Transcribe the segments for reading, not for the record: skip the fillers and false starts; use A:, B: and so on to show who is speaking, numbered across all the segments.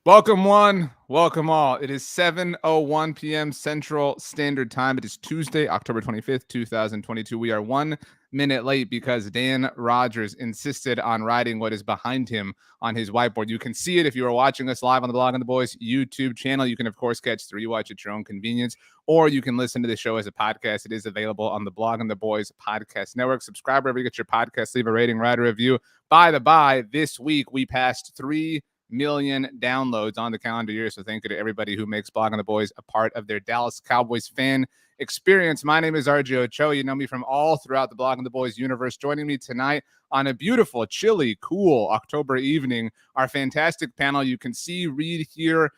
A: Welcome one, welcome all. It is 7:01 p.m. Central Standard Time. It is Tuesday, October 25th, 2022. We are 1 minute late because Dan Rogers insisted on writing what is behind him on his whiteboard. You can see it if you are watching us live on the Blog on the Boys YouTube channel. You can, of course, catch the rewatch at your own convenience, or you can listen to the show as a podcast. It is available on the Blog on the Boys podcast network. Subscribe wherever you get your podcast. Leave a rating, write a review. By the by, this week we passed 3 million downloads on the calendar year. So thank you to everybody who makes Blog on the Boys a part of their Dallas Cowboys fan experience. My name is RJ Ochoa. You know me from all throughout the Blog on the Boys universe. Joining me tonight on a beautiful, chilly, cool October evening, our fantastic panel. You can see, read, hear,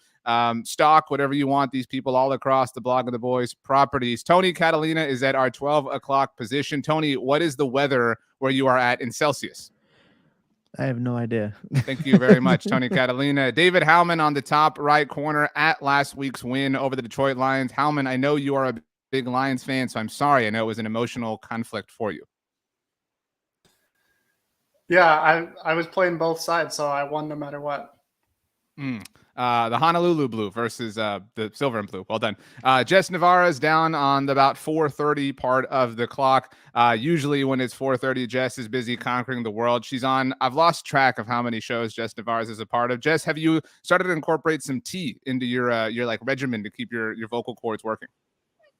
A: stock, whatever you want, these people all across the Blog of the Boys properties. Tony Catalina is at our 12 o'clock position. Tony, what is the weather where you are at in Celsius?
B: I have no idea.
A: Thank you very much, Tony Catalina. David Howman on the top right corner at last week's win over the Detroit Lions. Howman, I know you are a big Lions fan, so I'm sorry. I know it was an emotional conflict for you.
C: Yeah, I was playing both sides, so I won no matter what.
A: The Honolulu blue versus the silver and blue. Well done. Jess Nevarez down on the about 4:30 part of the clock. Usually when it's 4:30, Jess is busy conquering the world. She's on, I've lost track of how many shows Jess Nevarez is a part of. Jess, have you started to incorporate some tea into your like regimen to keep your vocal cords working?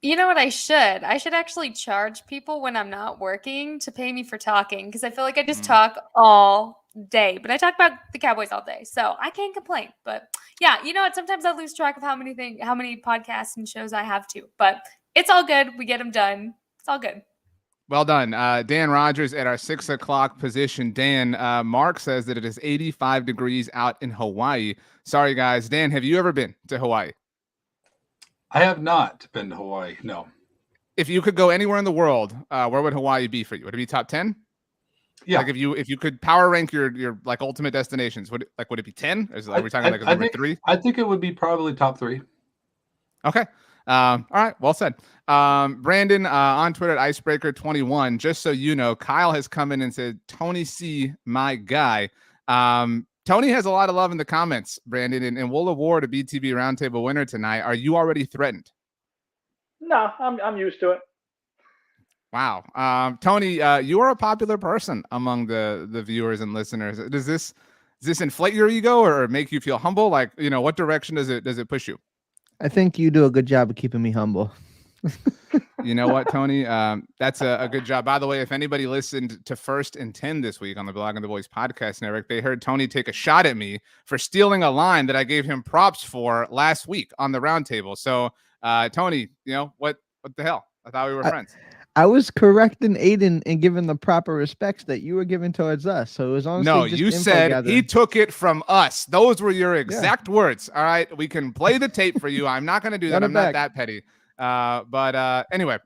D: You know what I should? I should actually charge people when I'm not working to pay me for talking, because I feel like I just talk all day. But I talk about the Cowboys all day, so I can't complain. But yeah, you know what? Sometimes I lose track of how many podcasts and shows I have too. But it's all good. We get them done. It's all good.
A: Well done. Dan Rogers at our 6 o'clock position. Dan, Mark says that it is 85 degrees out in Hawaii. Sorry, guys. Dan, have you ever been to Hawaii?
E: I have not been to Hawaii, no.
A: If you could go anywhere in the world, where would Hawaii be for you? Would it be top 10?
E: Yeah.
A: Like if you could power rank your like ultimate destinations, would it be 10? Are we talking like number 3?
E: I think it would be probably top 3.
A: Okay. All right. Well said. Brandon on Twitter at Icebreaker21. Just so you know, Kyle has come in and said, Tony C, my guy. Tony has a lot of love in the comments, Brandon, and we'll award a BTB Roundtable winner tonight. Are you already threatened?
F: No, I'm used to it.
A: Wow. Tony, you are a popular person among the viewers and listeners. Does this inflate your ego or make you feel humble? Like, you know, what direction does it push you?
B: I think you do a good job of keeping me humble.
A: You know what, Tony? That's a good job. By the way, if anybody listened to First and 10 this week on the Blog on the Boys podcast network, they heard Tony take a shot at me for stealing a line that I gave him props for last week on the Roundtable. So, Tony, you know, what the hell? I thought we were friends.
B: I was correcting Aiden and giving the proper respects that you were giving towards us. So it was honestly
A: no,
B: just
A: you said gathering. He took it from us. Those were your exact words. All right, we can play the tape for you. I'm not going to do that. I'm not that petty. But anyway,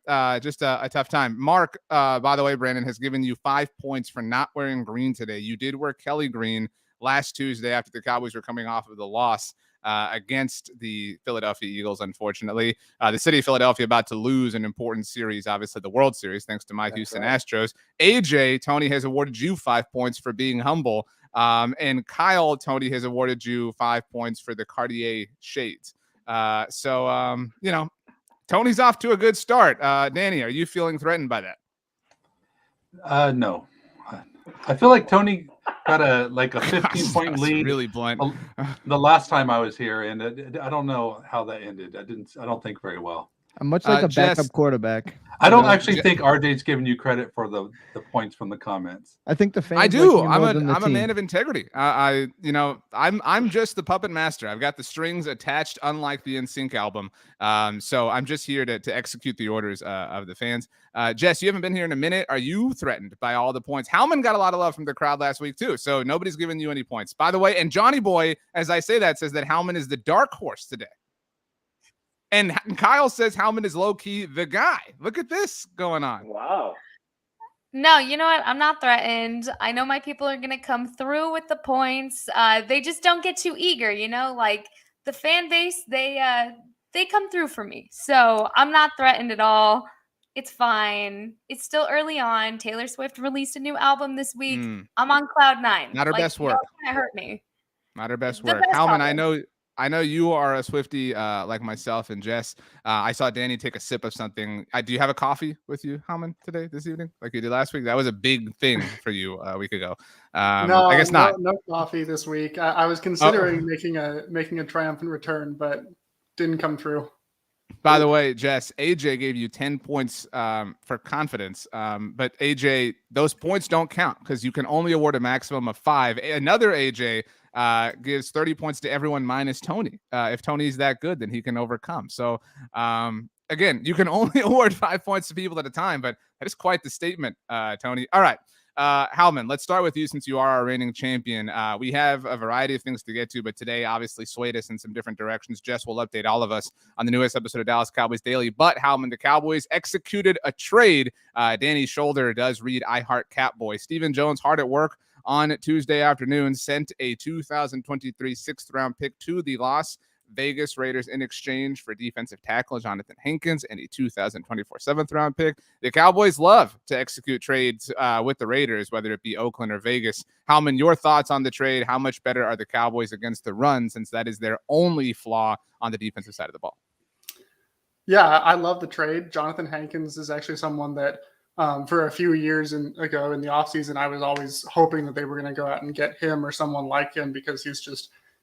A: just a tough time. Mark, by the way, Brandon has given you 5 points for not wearing green today. You did wear Kelly green last Tuesday after the Cowboys were coming off of the loss against the Philadelphia Eagles, unfortunately. The city of Philadelphia about to lose an important series, obviously the World Series, thanks to my Houston Astros. AJ, Tony has awarded you 5 points for being humble. And Kyle, Tony has awarded you 5 points for the Cartier shades. So you know, Tony's off to a good start. Danny, are you feeling threatened by that?
E: No. I feel like Tony got a 15-point lead.
A: Really blunt.
E: The last time I was here, and I don't know how that ended. I don't think very well.
B: I'm much like a backup quarterback.
E: I don't actually think RJ's giving you credit for the points from the comments.
B: I think the fans.
A: I do.
B: Like
A: I'm a man of integrity. I'm just the puppet master. I've got the strings attached, unlike the NSYNC album. So I'm just here to execute the orders of the fans. Jess, you haven't been here in a minute. Are you threatened by all the points? Howman got a lot of love from the crowd last week too. So nobody's giving you any points. By the way, and Johnny Boy, as I say that, says that Howman is the dark horse today. And Kyle says Howman is low-key the guy. Look at this going on.
F: Wow.
D: No, you know what? I'm not threatened. I know my people are going to come through with the points. They just don't get too eager, you know? Like, the fan base, they come through for me. So I'm not threatened at all. It's fine. It's still early on. Taylor Swift released a new album this week. I'm on cloud 9.
A: Not her best work.
D: That hurt me.
A: Not her best work. Howman, I know I know you are a Swiftie like myself and Jess. I saw Danny take a sip of something. Do you have a coffee with you, Howman, this evening, like you did last week? That was a big thing for you a week ago.
C: No,
A: I guess not.
C: No coffee this week. I was
A: Oh.
C: considering making a triumphant return, but didn't come through.
A: By the way, Jess, AJ gave you 10 points for confidence. But AJ, those points don't count because you can only award a maximum of 5. Another AJ gives 30 points to everyone minus Tony. If Tony's that good, then he can overcome. So, again, you can only award 5 points to people at a time, but that is quite the statement, Tony. All right. Howman, let's start with you since you are our reigning champion. We have a variety of things to get to, but today obviously swayed us in some different directions. Jess will update all of us on the newest episode of Dallas Cowboys Daily. But Howman, the Cowboys executed a trade. Danny's shoulder does read I Heart Catboy. Stephen Jones hard at work on Tuesday afternoon, sent a 2023 6th-round pick to the Las Vegas Raiders in exchange for defensive tackle Jonathan Hankins and a 2024 7th-round pick. The Cowboys love to execute trades with the Raiders, whether it be Oakland or Vegas. Howman, your thoughts on the trade? How much better are the Cowboys against the run, since that is their only flaw on the defensive side of the ball?
C: Yeah, I love the trade. Jonathan Hankins is actually someone that for a few years ago in the offseason, I was always hoping that they were going to go out and get him or someone like him because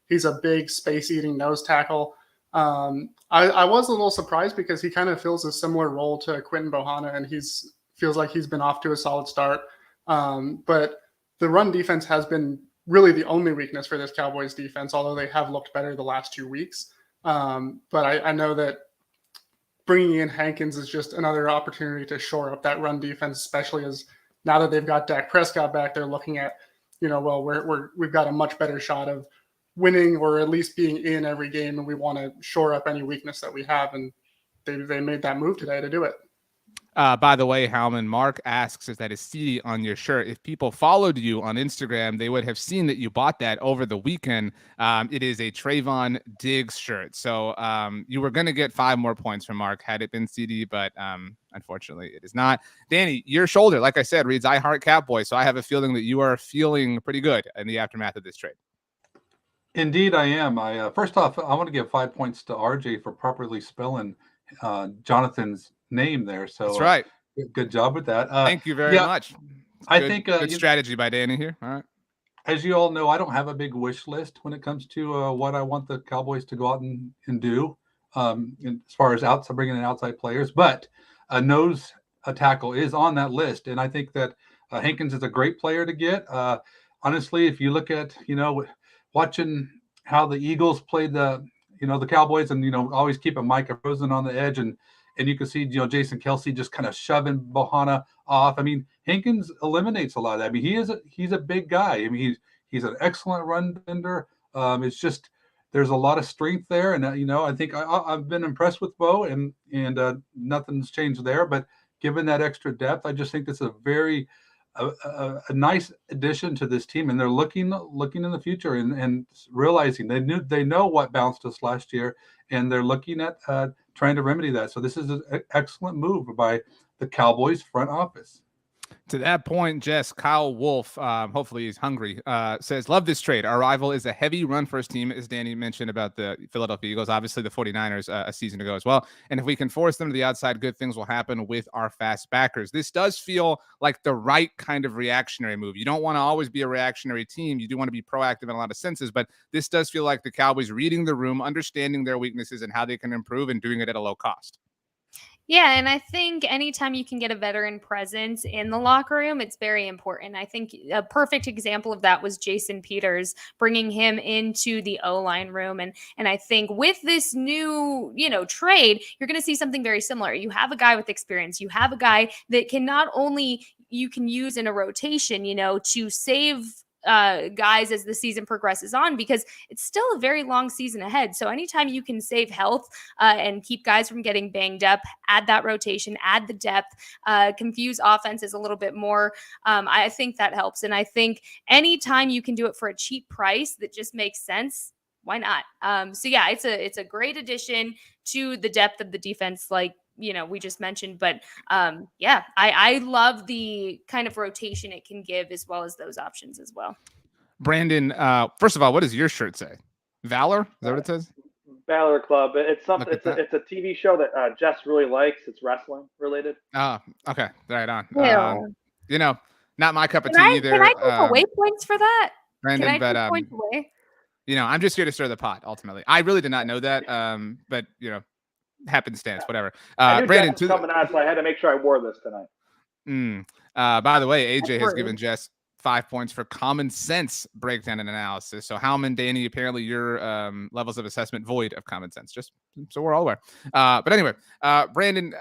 C: he's a big space-eating nose tackle. I was a little surprised because he kind of fills a similar role to Quentin Bohanna, and feels like he's been off to a solid start. But the run defense has been really the only weakness for this Cowboys defense, although they have looked better the last 2 weeks. But I know that bringing in Hankins is just another opportunity to shore up that run defense, especially as now that they've got Dak Prescott back, they're looking at, we've got a much better shot of winning or at least being in every game, and we want to shore up any weakness that we have, and they made that move today to do it.
A: By the way, Howman, Mark asks, is that a CD on your shirt? If people followed you on Instagram, they would have seen that you bought that over the weekend. It is a Trayvon Diggs shirt. So you were going to get 5 more points from Mark had it been CD, but unfortunately it is not. Danny, your shoulder, like I said, reads I Heart Catboy. So I have a feeling that you are feeling pretty good in the aftermath of this trade.
E: Indeed, I am. First off, I want to give 5 points to RJ for properly spelling Jonathan's name there. So
A: that's right.
E: Good job with that.
A: Thank you very much.
E: I think
A: good strategy by Danny here. All right.
E: As you all know, I don't have a big wish list when it comes to what I want the Cowboys to go out and do as far as bringing in outside players. But a nose tackle is on that list, and I think that Hankins is a great player to get. Honestly, if you look at watching how the Eagles played the Cowboys, and always keeping Micah Rosen on the edge, and you can see Jason Kelce just kind of shoving Bohanna off. I mean, Hankins eliminates a lot of that. I mean, he's a big guy. I mean, he's an excellent run defender. It's just there's a lot of strength there, and I think I've been impressed with Bo, and nothing's changed there. But given that extra depth, I just think it's a very a nice addition to this team, and they're looking in the future and realizing they know what bounced us last year, and they're looking at trying to remedy that. So this is an excellent move by the Cowboys front office.
A: To that point, Jess, Kyle Wolf, hopefully he's hungry, says, love this trade. Our rival is a heavy run-first team, as Danny mentioned about the Philadelphia Eagles, obviously the 49ers a season ago as well. And if we can force them to the outside, good things will happen with our fast backers. This does feel like the right kind of reactionary move. You don't want to always be a reactionary team. You do want to be proactive in a lot of senses, but this does feel like the Cowboys reading the room, understanding their weaknesses and how they can improve, and doing it at a low cost.
D: Yeah, and I think anytime you can get a veteran presence in the locker room, it's very important. I think a perfect example of that was Jason Peters, bringing him into the O-line room. And I think with this new, trade, you're going to see something very similar. You have a guy with experience. You have a guy that can not only you can use in a rotation, to save guys as the season progresses on, because it's still a very long season ahead. So anytime you can save health and keep guys from getting banged up, add that rotation, add the depth, confuse offenses a little bit more, I think that helps. And I think anytime you can do it for a cheap price that just makes sense, why not? So yeah, it's a great addition to the depth of the defense, like we just mentioned. But I love the kind of rotation it can give, as well as those options as well.
A: Brandon, first of all, what does your shirt say? Valor? Is that what it says?
F: Valor Club. It's something.
A: Look at
F: It's a TV show that Jess really likes. It's wrestling related.
A: Oh, okay. Right on.
D: Ew.
A: You know, not my cup of
D: Can
A: tea
D: I
A: either.
D: can I take away points for that?
A: Brandon,
D: Can I
A: but
D: take points away?
A: you know, I'm just here to stir the pot. Ultimately, I really did not know that. But you know, happenstance, whatever.
F: I knew
A: Brandon,
F: Jess was coming on, so I had to make sure I wore this tonight.
A: By the way, AJ
D: That's
A: has
D: rude.
A: given Jess 5 points for common sense breakdown and analysis. So Howman, Danny, apparently your levels of assessment void of common sense. Just so we're all aware. But anyway, Brandon,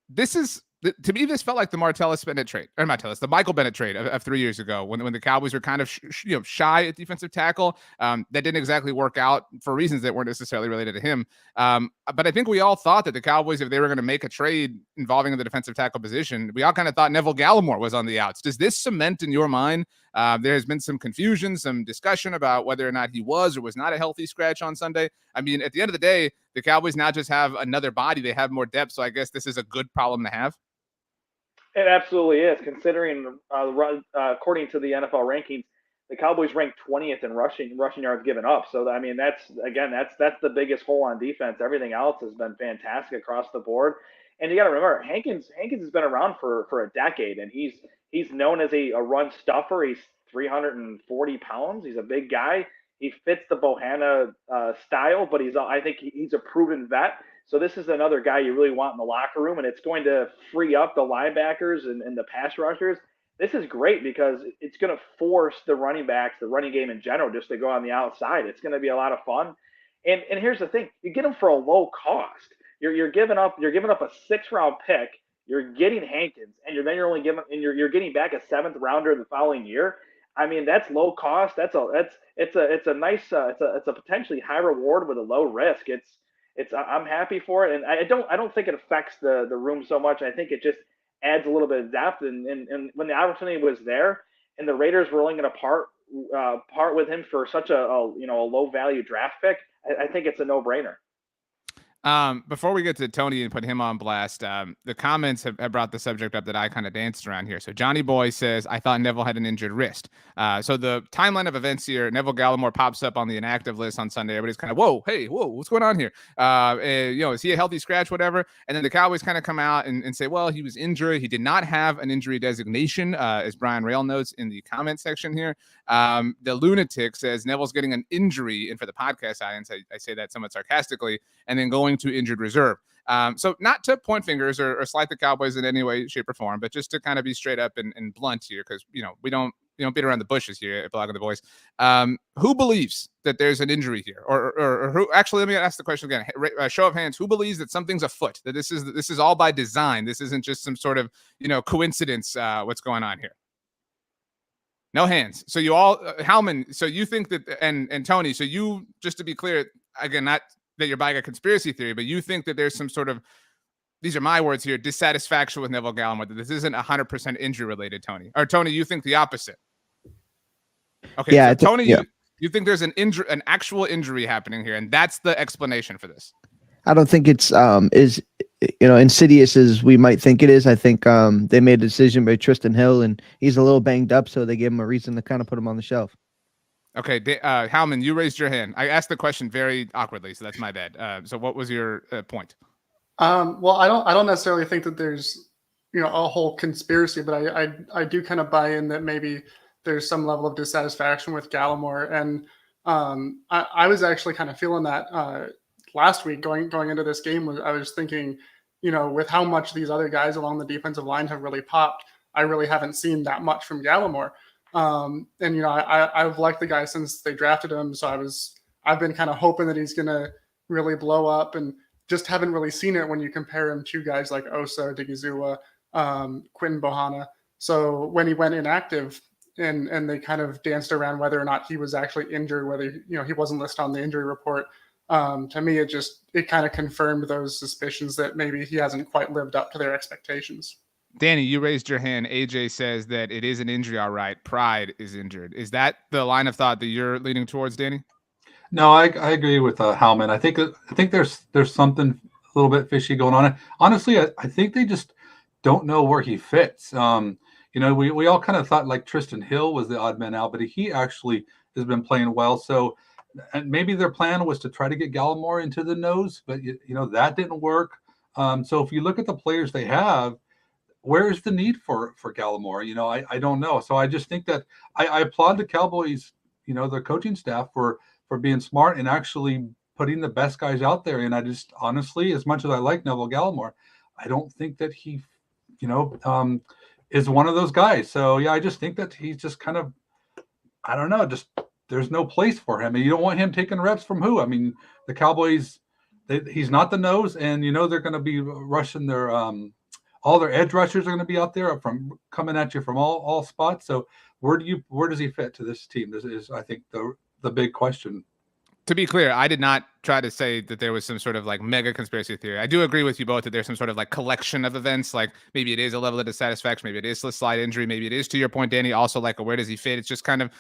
A: this is to me, this felt like the Martellus Bennett trade, or Martellus, the Michael Bennett trade of 3 years ago, when the Cowboys were kind of shy at defensive tackle. That didn't exactly work out for reasons that weren't necessarily related to him. But I think we all thought that the Cowboys, if they were going to make a trade involving the defensive tackle position, we all kind of thought Neville Gallimore was on the outs. Does this cement in your mind? There has been some confusion, some discussion about whether or not he was or was not a healthy scratch on Sunday. I mean, at the end of the day, the Cowboys now just have another body. They have more depth. So I guess this is a good problem to have.
F: It absolutely is, considering according to the NFL rankings, the Cowboys ranked 20th in rushing yards given up. So I mean, that's the biggest hole on defense. Everything else has been fantastic across the board. And you got to remember, Hankins has been around for a decade, and he's known as a run stuffer. He's 340 pounds. He's a big guy. He fits the Bohanna style, but I think he's a proven vet. So this is another guy you really want in the locker room, and it's going to free up the linebackers and the pass rushers. This is great because it's going to force the running backs, the running game in general, just to go on the outside. It's going to be a lot of fun. And here's the thing: you get them for a low cost. You're giving up a 6th-round pick. You're getting Hankins, and you're getting back a 7th rounder the following year. I mean, that's low cost. It's a potentially high reward with a low risk. I'm happy for it, and I don't think it affects the room so much. I think it just adds a little bit of depth. And when the opportunity was there, and the Raiders were only going to part with him for such a low value draft pick, I think it's a no brainer.
A: Before we get to Tony and put him on blast, the comments have brought the subject up that I kind of danced around here. So Johnny Boy says, I thought Neville had an injured wrist. So the timeline of events here, Neville Gallimore pops up on the inactive list on Sunday. Everybody's kind of, whoa, what's going on here? Is he a healthy scratch, whatever? And then the Cowboys kind of come out and say, well, he was injured. He did not have an injury designation, as Brian Rail notes in the comment section here. The Lunatic says Neville's getting an injury, and for the podcast audience, I say that somewhat sarcastically, and then going to injured reserve. So not to point fingers or slight the Cowboys in any way, shape, or form, but just to kind of be straight up and blunt here, because we don't beat around the bushes here at Blogging the Boys. Who believes that there's an injury here, or who? Actually, let me ask the question again. Show of hands. Who believes that something's afoot? That this is all by design. This isn't just some sort of coincidence. What's going on here? No hands. So you all, Howman. So you think that, and Tony. So you, just to be clear, again, not that you're buying a conspiracy theory, but you think that there's some sort of, these are my words here, dissatisfaction with Neville Gallimore, that this isn't 100% injury related, Tony. Or Tony, you think the opposite? Okay,
B: yeah,
A: so Tony, yeah. You think there's an actual injury happening here, and that's the explanation for this.
B: I don't think it's is insidious as we might think it is. I think they made a decision by Tristan Hill, and he's a little banged up, so they gave him a reason to kind of put him on the shelf.
A: Okay, Howman, you raised your hand. I asked the question very awkwardly, so that's my bad. So what was your point?
C: Well, I don't necessarily think that there's a whole conspiracy, but I do kind of buy in that maybe there's some level of dissatisfaction with Gallimore, and I was actually kind of feeling that last week going into this game. I was thinking, with how much these other guys along the defensive line have really popped, I really haven't seen that much from Gallimore. And I've liked the guy since they drafted him, so I've been kind of hoping that he's gonna really blow up, and just haven't really seen it when you compare him to guys like Osa, Digizua, Quinton Bohanna. So when he went inactive and they kind of danced around whether or not he was actually injured, whether he wasn't listed on the injury report, to me it kind of confirmed those suspicions that maybe he hasn't quite lived up to their expectations.
A: Danny, you raised your hand. AJ says that it is an injury, all right. Pride is injured. Is that the line of thought that you're leaning towards, Danny?
E: No, I agree with Howman. I think there's something a little bit fishy going on. Honestly, I think they just don't know where he fits. We all kind of thought like Tristan Hill was the odd man out, but he actually has been playing well. So And maybe their plan was to try to get Gallimore into the nose, but that didn't work. So if you look at the players they have, where is the need for Gallimore? I don't know. So I just think that I applaud the Cowboys, their coaching staff for being smart and actually putting the best guys out there. And I just honestly, as much as I like Neville Gallimore, I don't think that he, is one of those guys. So yeah, I just think that he's just kind of, I don't know, just there's no place for him. And you don't want him taking reps from who? I mean, the Cowboys, he's not the nose, and they're going to be rushing their all their edge rushers are going to be out there from coming at you from all spots. So where does he fit to this team? This is, I think, the big question.
A: To be clear, I did not try to say that there was some sort of like mega conspiracy theory. I do agree with you both that there's some sort of like collection of events. Like maybe it is a level of dissatisfaction. Maybe it is a slight injury. Maybe it is, to your point, Danny, also like where does he fit? It's just kind of,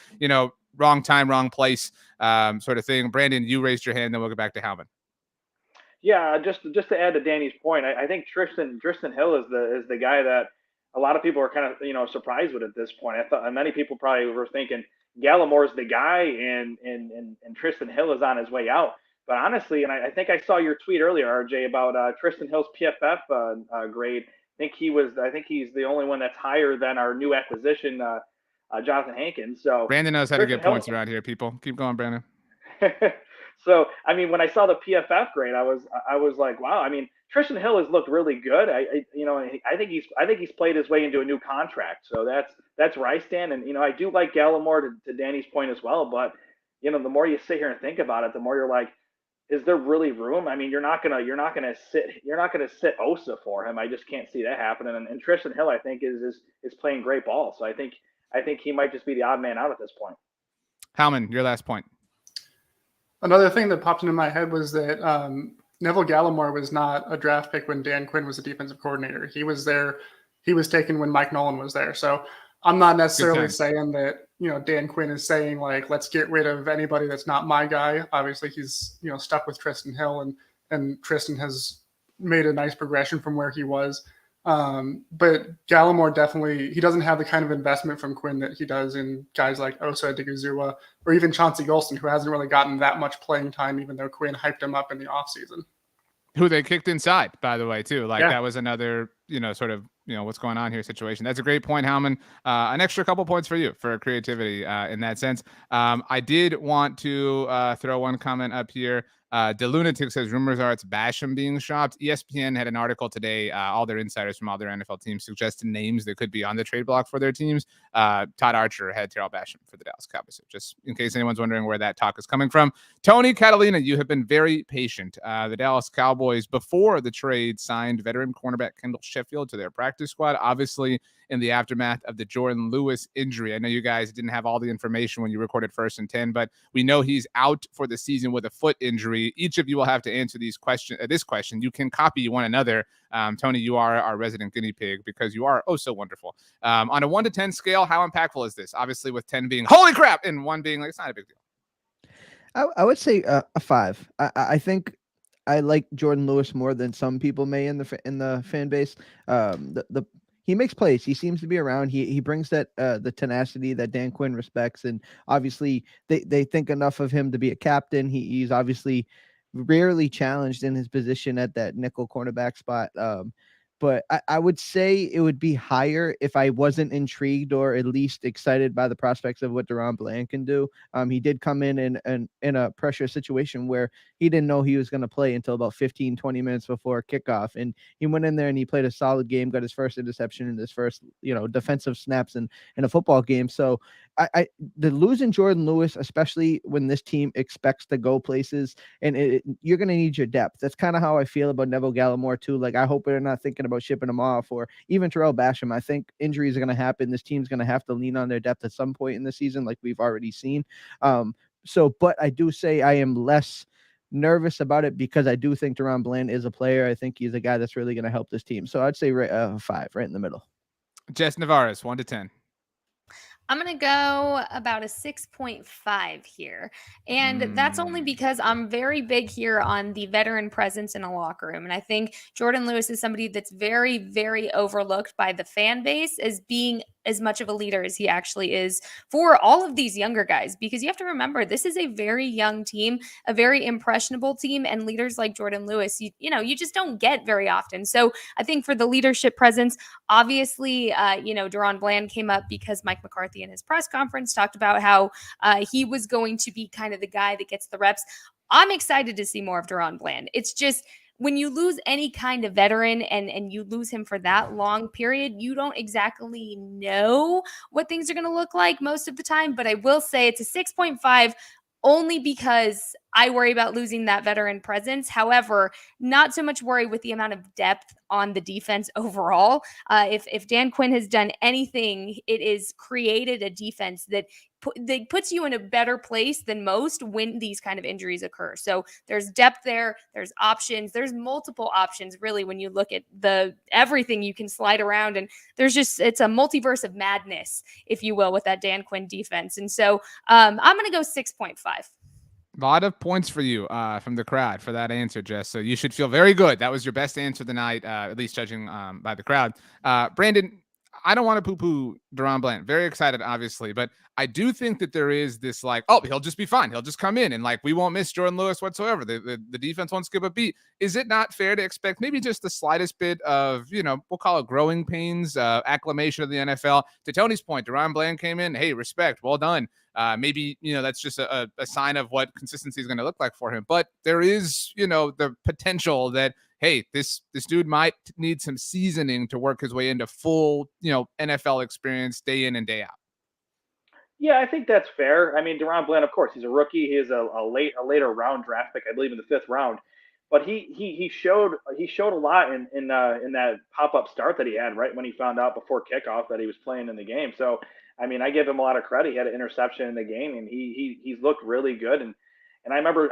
A: wrong time, wrong place sort of thing. Brandon, you raised your hand, then we'll go back to Howman.
F: Yeah, just to add to Danny's point, I think Tristan Hill is the guy that a lot of people are kind of surprised with at this point. I thought many people probably were thinking Gallimore's the guy and Tristan Hill is on his way out. But honestly, and I think I saw your tweet earlier, RJ, about Tristan Hill's PFF grade. I think he's the only one that's higher than our new acquisition, Jonathan Hankins. So
A: Brandon knows how to get points around here, people. Keep going, Brandon.
F: So, I mean, when I saw the PFF grade, I was like, wow. I mean, Tristan Hill has looked really good. I think he's played his way into a new contract. So that's where I stand. And I do like Gallimore to Danny's point as well. But the more you sit here and think about it, the more you're like, is there really room? I mean, you're not gonna sit Osa for him. I just can't see that happening. And Tristan Hill, I think, is playing great ball. So I think he might just be the odd man out at this point.
A: Howman, your last point.
C: Another thing that popped into my head was that Neville Gallimore was not a draft pick when Dan Quinn was the defensive coordinator. He was there. He was taken when Mike Nolan was there. So I'm not necessarily saying that, Dan Quinn is saying like, let's get rid of anybody that's not my guy. Obviously he's, stuck with Tristan Hill and Tristan has made a nice progression from where he was. But Gallimore definitely, he doesn't have the kind of investment from Quinn that he does in guys like Osa Odighizuwa or even Chauncey Golston, who hasn't really gotten that much playing time, even though Quinn hyped him up in the offseason.
A: Who they kicked inside, by the way, too. Like that was another, sort of, what's going on here situation. That's a great point, Howman. An extra couple points for you for creativity in that sense. I did want to throw one comment up here. DeLunatic says rumors are it's Basham being shopped. ESPN had an article today. All their insiders from all their NFL teams suggested names that could be on the trade block for their teams. Todd Archer had Terrell Basham for the Dallas Cowboys. So just in case anyone's wondering where that talk is coming from. Tony Catalina, you have been very patient. The Dallas Cowboys, before the trade, signed veteran cornerback Kendall Sheffield to their practice squad. Obviously, in the aftermath of the Jordan Lewis injury. I know you guys didn't have all the information when you recorded First and 10, but we know he's out for the season with a foot injury. Each of you will have to answer this question. You can copy one another. Tony, you are our resident guinea pig because you are oh so wonderful. On a 1 to 10 scale, how impactful is this? Obviously, with 10 being holy crap and 1 being like it's not a big deal.
B: I would say a 5. I think I like Jordan Lewis more than some people may in the fan base. He makes plays. He seems to be around. He brings that the tenacity that Dan Quinn respects, and obviously they think enough of him to be a captain. He's obviously rarely challenged in his position at that nickel cornerback spot. But I would say it would be higher if I wasn't intrigued or at least excited by the prospects of what Deron Bland can do. He did come in a pressure situation where he didn't know he was going to play until about 15, 20 minutes before kickoff. And he went in there and he played a solid game, got his first interception in his first, defensive snaps in a football game. So the losing Jordan Lewis, especially when this team expects to go places, and you're going to need your depth. That's kind of how I feel about Neville Gallimore too. Like, I hope they're not thinking about shipping him off, or even Terrell Basham. I think injuries are going to happen. This team's going to have to lean on their depth at some point in the season, like we've already seen. But I do say I am less nervous about it because I do think Deron Bland is a player. I think he's a guy that's really going to help this team. So I'd say 5, right in the middle.
A: Jess Nevarez, 1 to 10.
D: I'm going to go about a 6.5 here. And that's only because I'm very big here on the veteran presence in a locker room. And I think Jordan Lewis is somebody that's very, very overlooked by the fan base as being as much of a leader as he actually is for all of these younger guys, because you have to remember this is a very young team, a very impressionable team, and leaders like Jordan Lewis, you just don't get very often. So I think for the leadership presence, obviously, Deron Bland came up because Mike McCarthy in his press conference talked about how he was going to be kind of the guy that gets the reps. I'm excited to see more of Deron Bland. It's just, when you lose any kind of veteran and you lose him for that long period, you don't exactly know what things are going to look like most of the time. But I will say it's a 6.5 only because I worry about losing that veteran presence. However, not so much worry with the amount of depth on the defense overall. If Dan Quinn has done anything, it is created a defense that puts you in a better place than most when these kind of injuries occur. So there's depth there, there's options, there's multiple options really when you look at everything you can slide around, and it's a multiverse of madness, if you will, with that Dan Quinn defense. And so I'm going to go 6.5.
A: A lot of points for you from the crowd for that answer, Jess. So you should feel very good. That was your best answer tonight, at least judging by the crowd. Brandon, I don't want to poo-poo Deron Bland. Very excited, obviously, but I do think that there is this he'll just be fine. He'll just come in and we won't miss Jordan Lewis whatsoever. The defense won't skip a beat. Is it not fair to expect maybe just the slightest bit of, we'll call it growing pains, acclimation of the NFL? To Tony's point, Deron Bland came in. Hey, respect. Well done. Maybe, that's just a sign of what consistency is going to look like for him. But there is, the potential that, hey, this dude might need some seasoning to work his way into full, NFL experience day in and day out.
F: Yeah, I think that's fair. I mean, Deron Bland, of course, he's a rookie. He is a later round draft pick, I believe, in the 5th round. But he showed a lot in that pop-up start that he had right when he found out before kickoff that he was playing in the game. So, I mean, I give him a lot of credit. He had an interception in the game, and he's looked really good. And I remember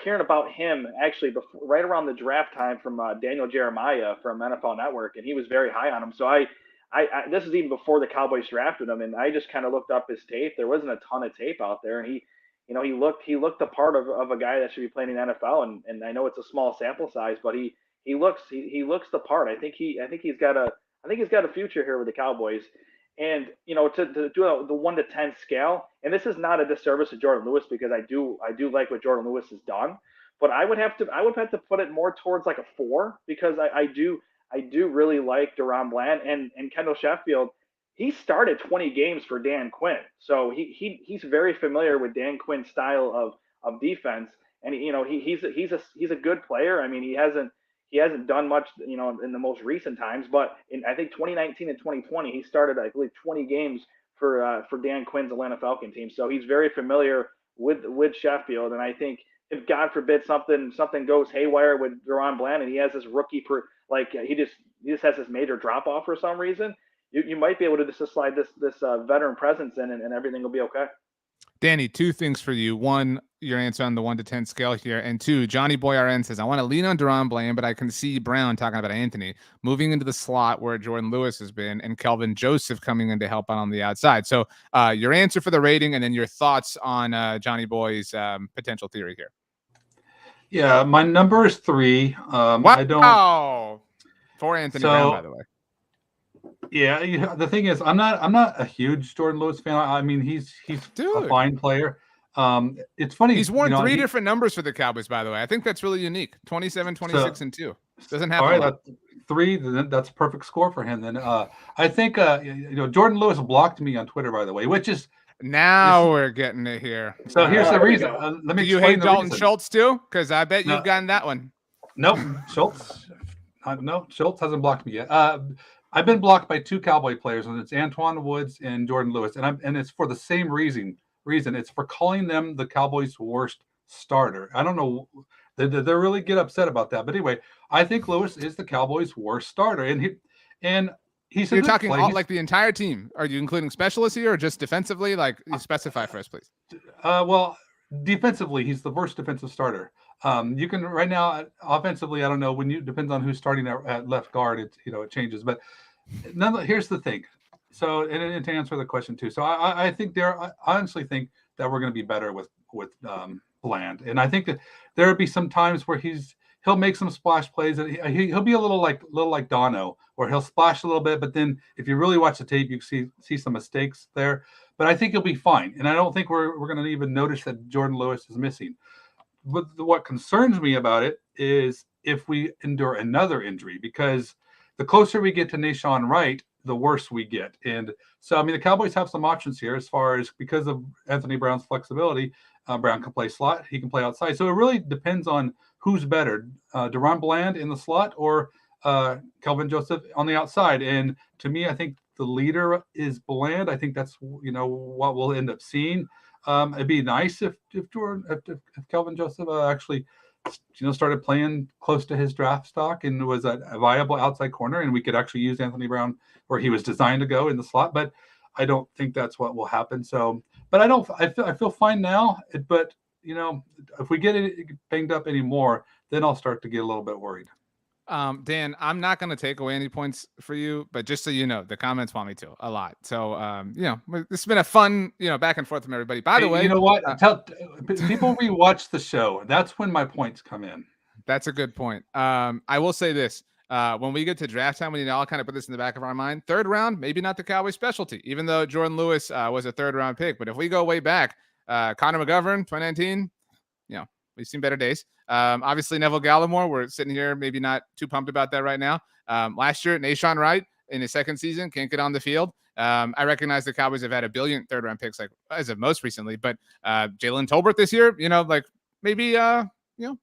F: hearing about him actually right around the draft time from Daniel Jeremiah from NFL Network, and he was very high on him. So I this is even before the Cowboys drafted him, and I just kind of looked up his tape. There wasn't a ton of tape out there, and he looked the part of a guy that should be playing in the NFL. And I know it's a small sample size, but he looks the part. I think he's got a future here with the Cowboys. And to do the 1 to 10 scale, and this is not a disservice to Jordan Lewis because I do like what Jordan Lewis has done, but I would have to put it more towards like a 4 because I do really like Deron Bland and Kendall Sheffield. He started 20 games for Dan Quinn, so he's very familiar with Dan Quinn's style of defense, and he's a good player. I mean, he hasn't done much, in the most recent times, but in I think 2019 and 2020, he started, I believe, 20 games for Dan Quinn's Atlanta Falcon team. So he's very familiar with Sheffield, and I think if God forbid something goes haywire with Deron Bland and he has this rookie he just has this major drop off for some reason, you might be able to just slide this veteran presence in and everything will be okay.
A: Danny, 2 things for you. 1, your answer on the 1 to 10 scale here. And 2, Johnny Boy RN says, I want to lean on Deron Bland, but I can see Brown talking about Anthony moving into the slot where Jordan Lewis has been and Kelvin Joseph coming in to help out on the outside. So your answer for the rating and then your thoughts on Johnny Boy's potential theory here.
E: Yeah, my number is 3.
A: Wow.
E: I don't.
A: For Anthony Brown, by the way.
E: Yeah, the thing is, I'm not a huge Jordan Lewis fan. I mean, he's a fine player. It's funny.
A: He's worn 3 different numbers for the Cowboys, by the way. I think that's really unique. 27, 26, and 2. Doesn't happen.
E: All right, 3. That's a perfect score for him. Then I think Jordan Lewis blocked me on Twitter, by the way, which is
A: now we're getting it here.
E: So here's the reason. Let me.
A: Do you hate Dalton Schultz too? Because I bet you've gotten that one.
E: Nope, Schultz. No, Schultz hasn't blocked me yet. I've been blocked by 2 Cowboy players, and it's Antoine Woods and Jordan Lewis, and it's for the same reason. It's for calling them the Cowboys' worst starter. I don't know. They really get upset about that. But anyway, I think Lewis is the Cowboys' worst starter, and he's.
A: You're talking like the entire team. Are you including specialists here, or just defensively? You specify for us, please.
E: Well, defensively, he's the worst defensive starter. You can right now offensively, I don't know depends on who's starting at left guard. It changes, but here's the thing. So, and to answer the question too. So I honestly think that we're going to be better with Bland, and I think that there will be some times where he'll make some splash plays. And he'll be a little like Dono, where he'll splash a little bit, but then if you really watch the tape, you see some mistakes there. But I think he'll be fine, and I don't think we're going to even notice that Jordan Lewis is missing. What concerns me about it is if we endure another injury, because the closer we get to Nahshon Wright, the worse we get. And so, I mean, the Cowboys have some options here as far as, because of Anthony Brown's flexibility, Brown can play slot, he can play outside. So it really depends on who's better, Deron Bland in the slot or Kelvin Joseph on the outside. And to me, I think the leader is Bland. I think that's, what we'll end up seeing. It'd be nice if Kelvin Joseph actually, started playing close to his draft stock and was a viable outside corner, and we could actually use Anthony Brown where he was designed to go in the slot. But I don't think that's what will happen. So, but I feel fine now. But if we get it banged up anymore, then I'll start to get a little bit worried.
A: Dan, I'm not going to take away any points for you, but just so you know, the comments want me to a lot. So, this has been a fun, back and forth from everybody. By the way,
E: you know what? Tell people rewatch the show. That's when my points come in.
A: That's a good point. I will say this. When we get to draft time, we need to all kind of put this in the back of our mind. Third round, maybe not the Cowboys specialty, even though Jordan Lewis was a third round pick. But if we go way back, Connor McGovern, 2019, we've seen better days. Obviously, Neville Gallimore, we're sitting here maybe not too pumped about that right now. Last year, Nahshon Wright in his second season can't get on the field. I recognize the Cowboys have had a billion third-round picks, like as of most recently, but Jalen Tolbert this year, maybe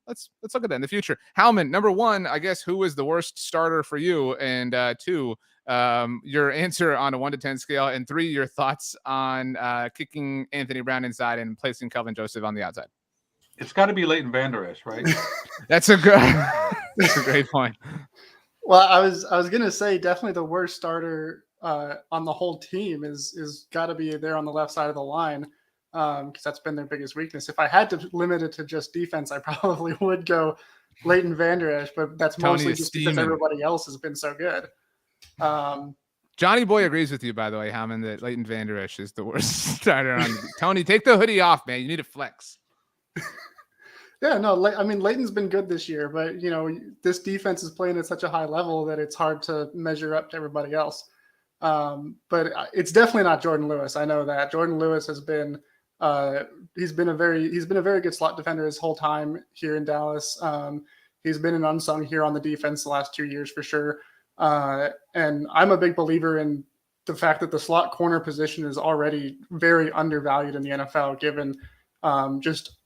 A: let's look at that in the future. Howman, number one, I guess, who is the worst starter for you? And two, your answer on a 1 to 10 scale, and three, your thoughts on kicking Anthony Brown inside and placing Kelvin Joseph on the outside.
E: It's got to be Leighton Vander Esch, right?
A: That's a great point.
C: Well, I was gonna say definitely the worst starter on the whole team is got to be there on the left side of the line, because that's been their biggest weakness. If I had to limit it to just defense, I probably would go Leighton Vander Esch, but that's mostly just because everybody else has been so good.
A: Johnny Boy agrees with you, by the way, Hammond, that Leighton Vander Esch is the worst starter on the Tony, take the hoodie off, man. You need to flex.
C: Yeah, no, I mean, Leighton's been good this year, but, this defense is playing at such a high level that it's hard to measure up to everybody else. But it's definitely not Jordan Lewis. I know that Jordan Lewis has been he's been a very good slot defender his whole time here in Dallas. He's been an unsung hero on the defense the last 2 years for sure. And I'm a big believer in the fact that the slot corner position is already very undervalued in the NFL, given just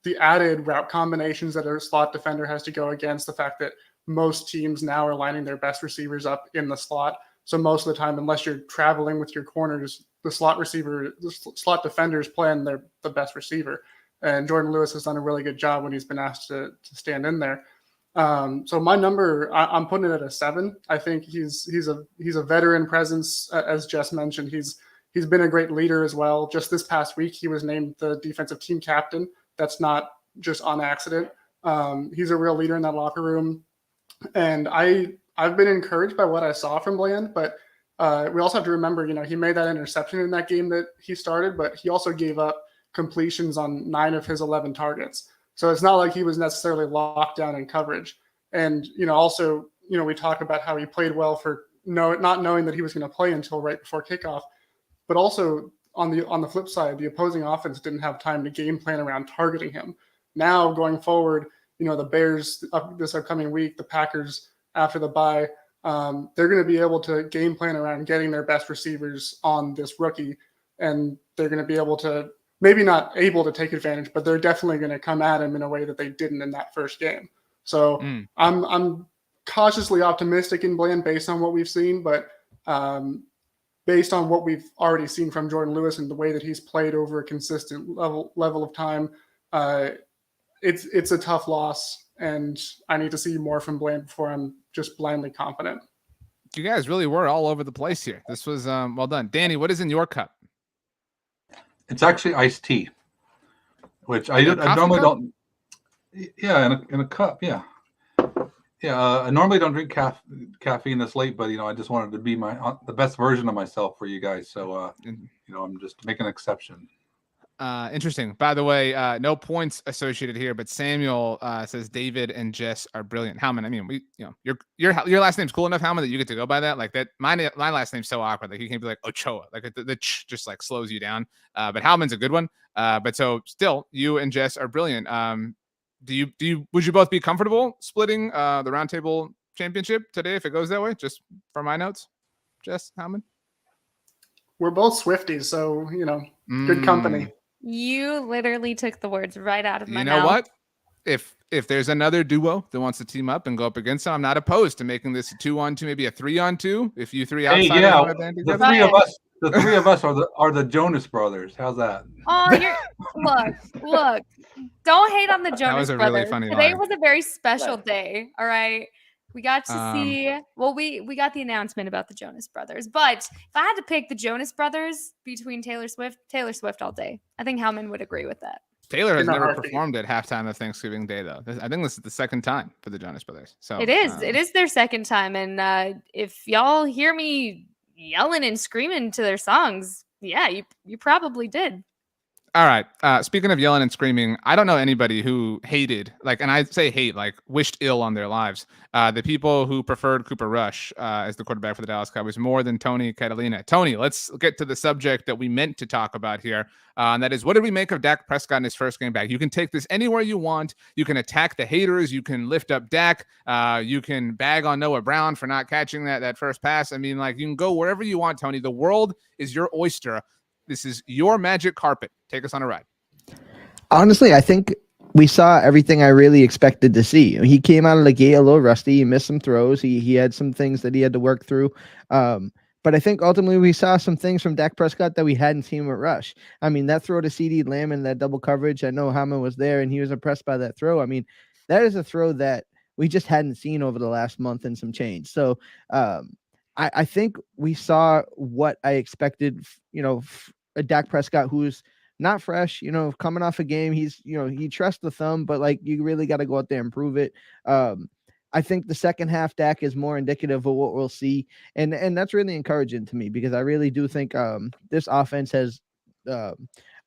C: the added route combinations that a slot defender has to go against, the fact that most teams now are lining their best receivers up in the slot. So most of the time, unless you're traveling with your corners, the slot defender is playing the best receiver. And Jordan Lewis has done a really good job when he's been asked to stand in there. So my number, I'm putting it at a 7. I think he's a veteran presence, as Jess mentioned. He's been a great leader as well. Just this past week, he was named the defensive team captain. That's not just on accident. He's a real leader in that locker room. And I've been encouraged by what I saw from Bland, but we also have to remember, he made that interception in that game that he started, but he also gave up completions on 9 of his 11 targets. So it's not like he was necessarily locked down in coverage. And, also, we talk about how he played well for not knowing that he was going to play until right before kickoff. But also on the flip side, the opposing offense didn't have time to game plan around targeting him. Now going forward, the Bears this upcoming week, the Packers after the bye, they're going to be able to game plan around getting their best receivers on this rookie, and they're going to be able to, maybe not able to take advantage, but they're definitely going to come at him in a way that they didn't in that first game. So I'm cautiously optimistic in Bland based on what we've seen, but based on what we've already seen from Jordan Lewis and the way that he's played over a consistent level of time, it's a tough loss, and I need to see more from Bland before I'm just blindly confident.
A: You guys really were all over the place here. This was well done. Danny, what is in your cup?
E: It's actually iced tea, which I normally don't. Yeah, in a cup. Yeah. Yeah, I normally don't drink caffeine this late, but I just wanted to be the best version of myself for you guys. So I'm just making an exception.
A: Interesting. By the way, no points associated here, but Samuel says David and Jess are brilliant. Howman, I mean, your last name's cool enough, Howman, that you get to go by that. Like that, my last name's so awkward. Like you can't be like Ochoa. Like the ch just like slows you down. But Howman's a good one. But so still, you and Jess are brilliant. Would you both be comfortable splitting the Roundtable championship today if it goes that way? Just for my notes, Jess, Howman.
C: We're both Swifties, so good company.
D: You literally took the words right out of my mouth.
A: You know what? If there's another duo that wants to team up and go up against them, I'm not opposed to making this a 2-on-2, maybe a 3-on-2. If you three outsiders want to band together.
E: The three of us are the Jonas Brothers. How's that?
D: Oh, look. Don't hate on the Jonas
A: That was a
D: Brothers.
A: really funny
D: Today
A: line.
D: was a very special day. All right. We got to see, we got the announcement about the Jonas Brothers, but if I had to pick the Jonas Brothers between Taylor Swift all day. I think Howman would agree with that.
A: Taylor has never performed at halftime of Thanksgiving Day, though. I think this is the second time for the Jonas Brothers. So
D: it is their second time. And if y'all hear me yelling and screaming to their songs, yeah, you probably did.
A: All right. Speaking of yelling and screaming, I don't know anybody who hated, and I say hate, wished ill on their lives. The people who preferred Cooper Rush as the quarterback for the Dallas Cowboys more than Tony Catalina. Tony, let's get to the subject that we meant to talk about here. And that is, what did we make of Dak Prescott in his first game back? You can take this anywhere you want. You can attack the haters. You can lift up Dak. You can bag on Noah Brown for not catching that first pass. I mean, you can go wherever you want, Tony. The world is your oyster. This is your magic carpet. Take us on a ride.
B: Honestly, I think we saw everything I really expected to see. He came out of the gate a little rusty. He missed some throws. He had some things that he had to work through. But I think ultimately we saw some things from Dak Prescott that we hadn't seen with Rush. I mean, that throw to CeeDee Lamb and that double coverage, I know Howman was there and he was impressed by that throw. I mean, that is a throw that we just hadn't seen over the last month and some change. So I think we saw what I expected, a Dak Prescott who's not fresh, coming off a game. He's, he trusts the thumb, but you really got to go out there and prove it. I think the second half Dak is more indicative of what we'll see. And that's really encouraging to me because I really do think this offense has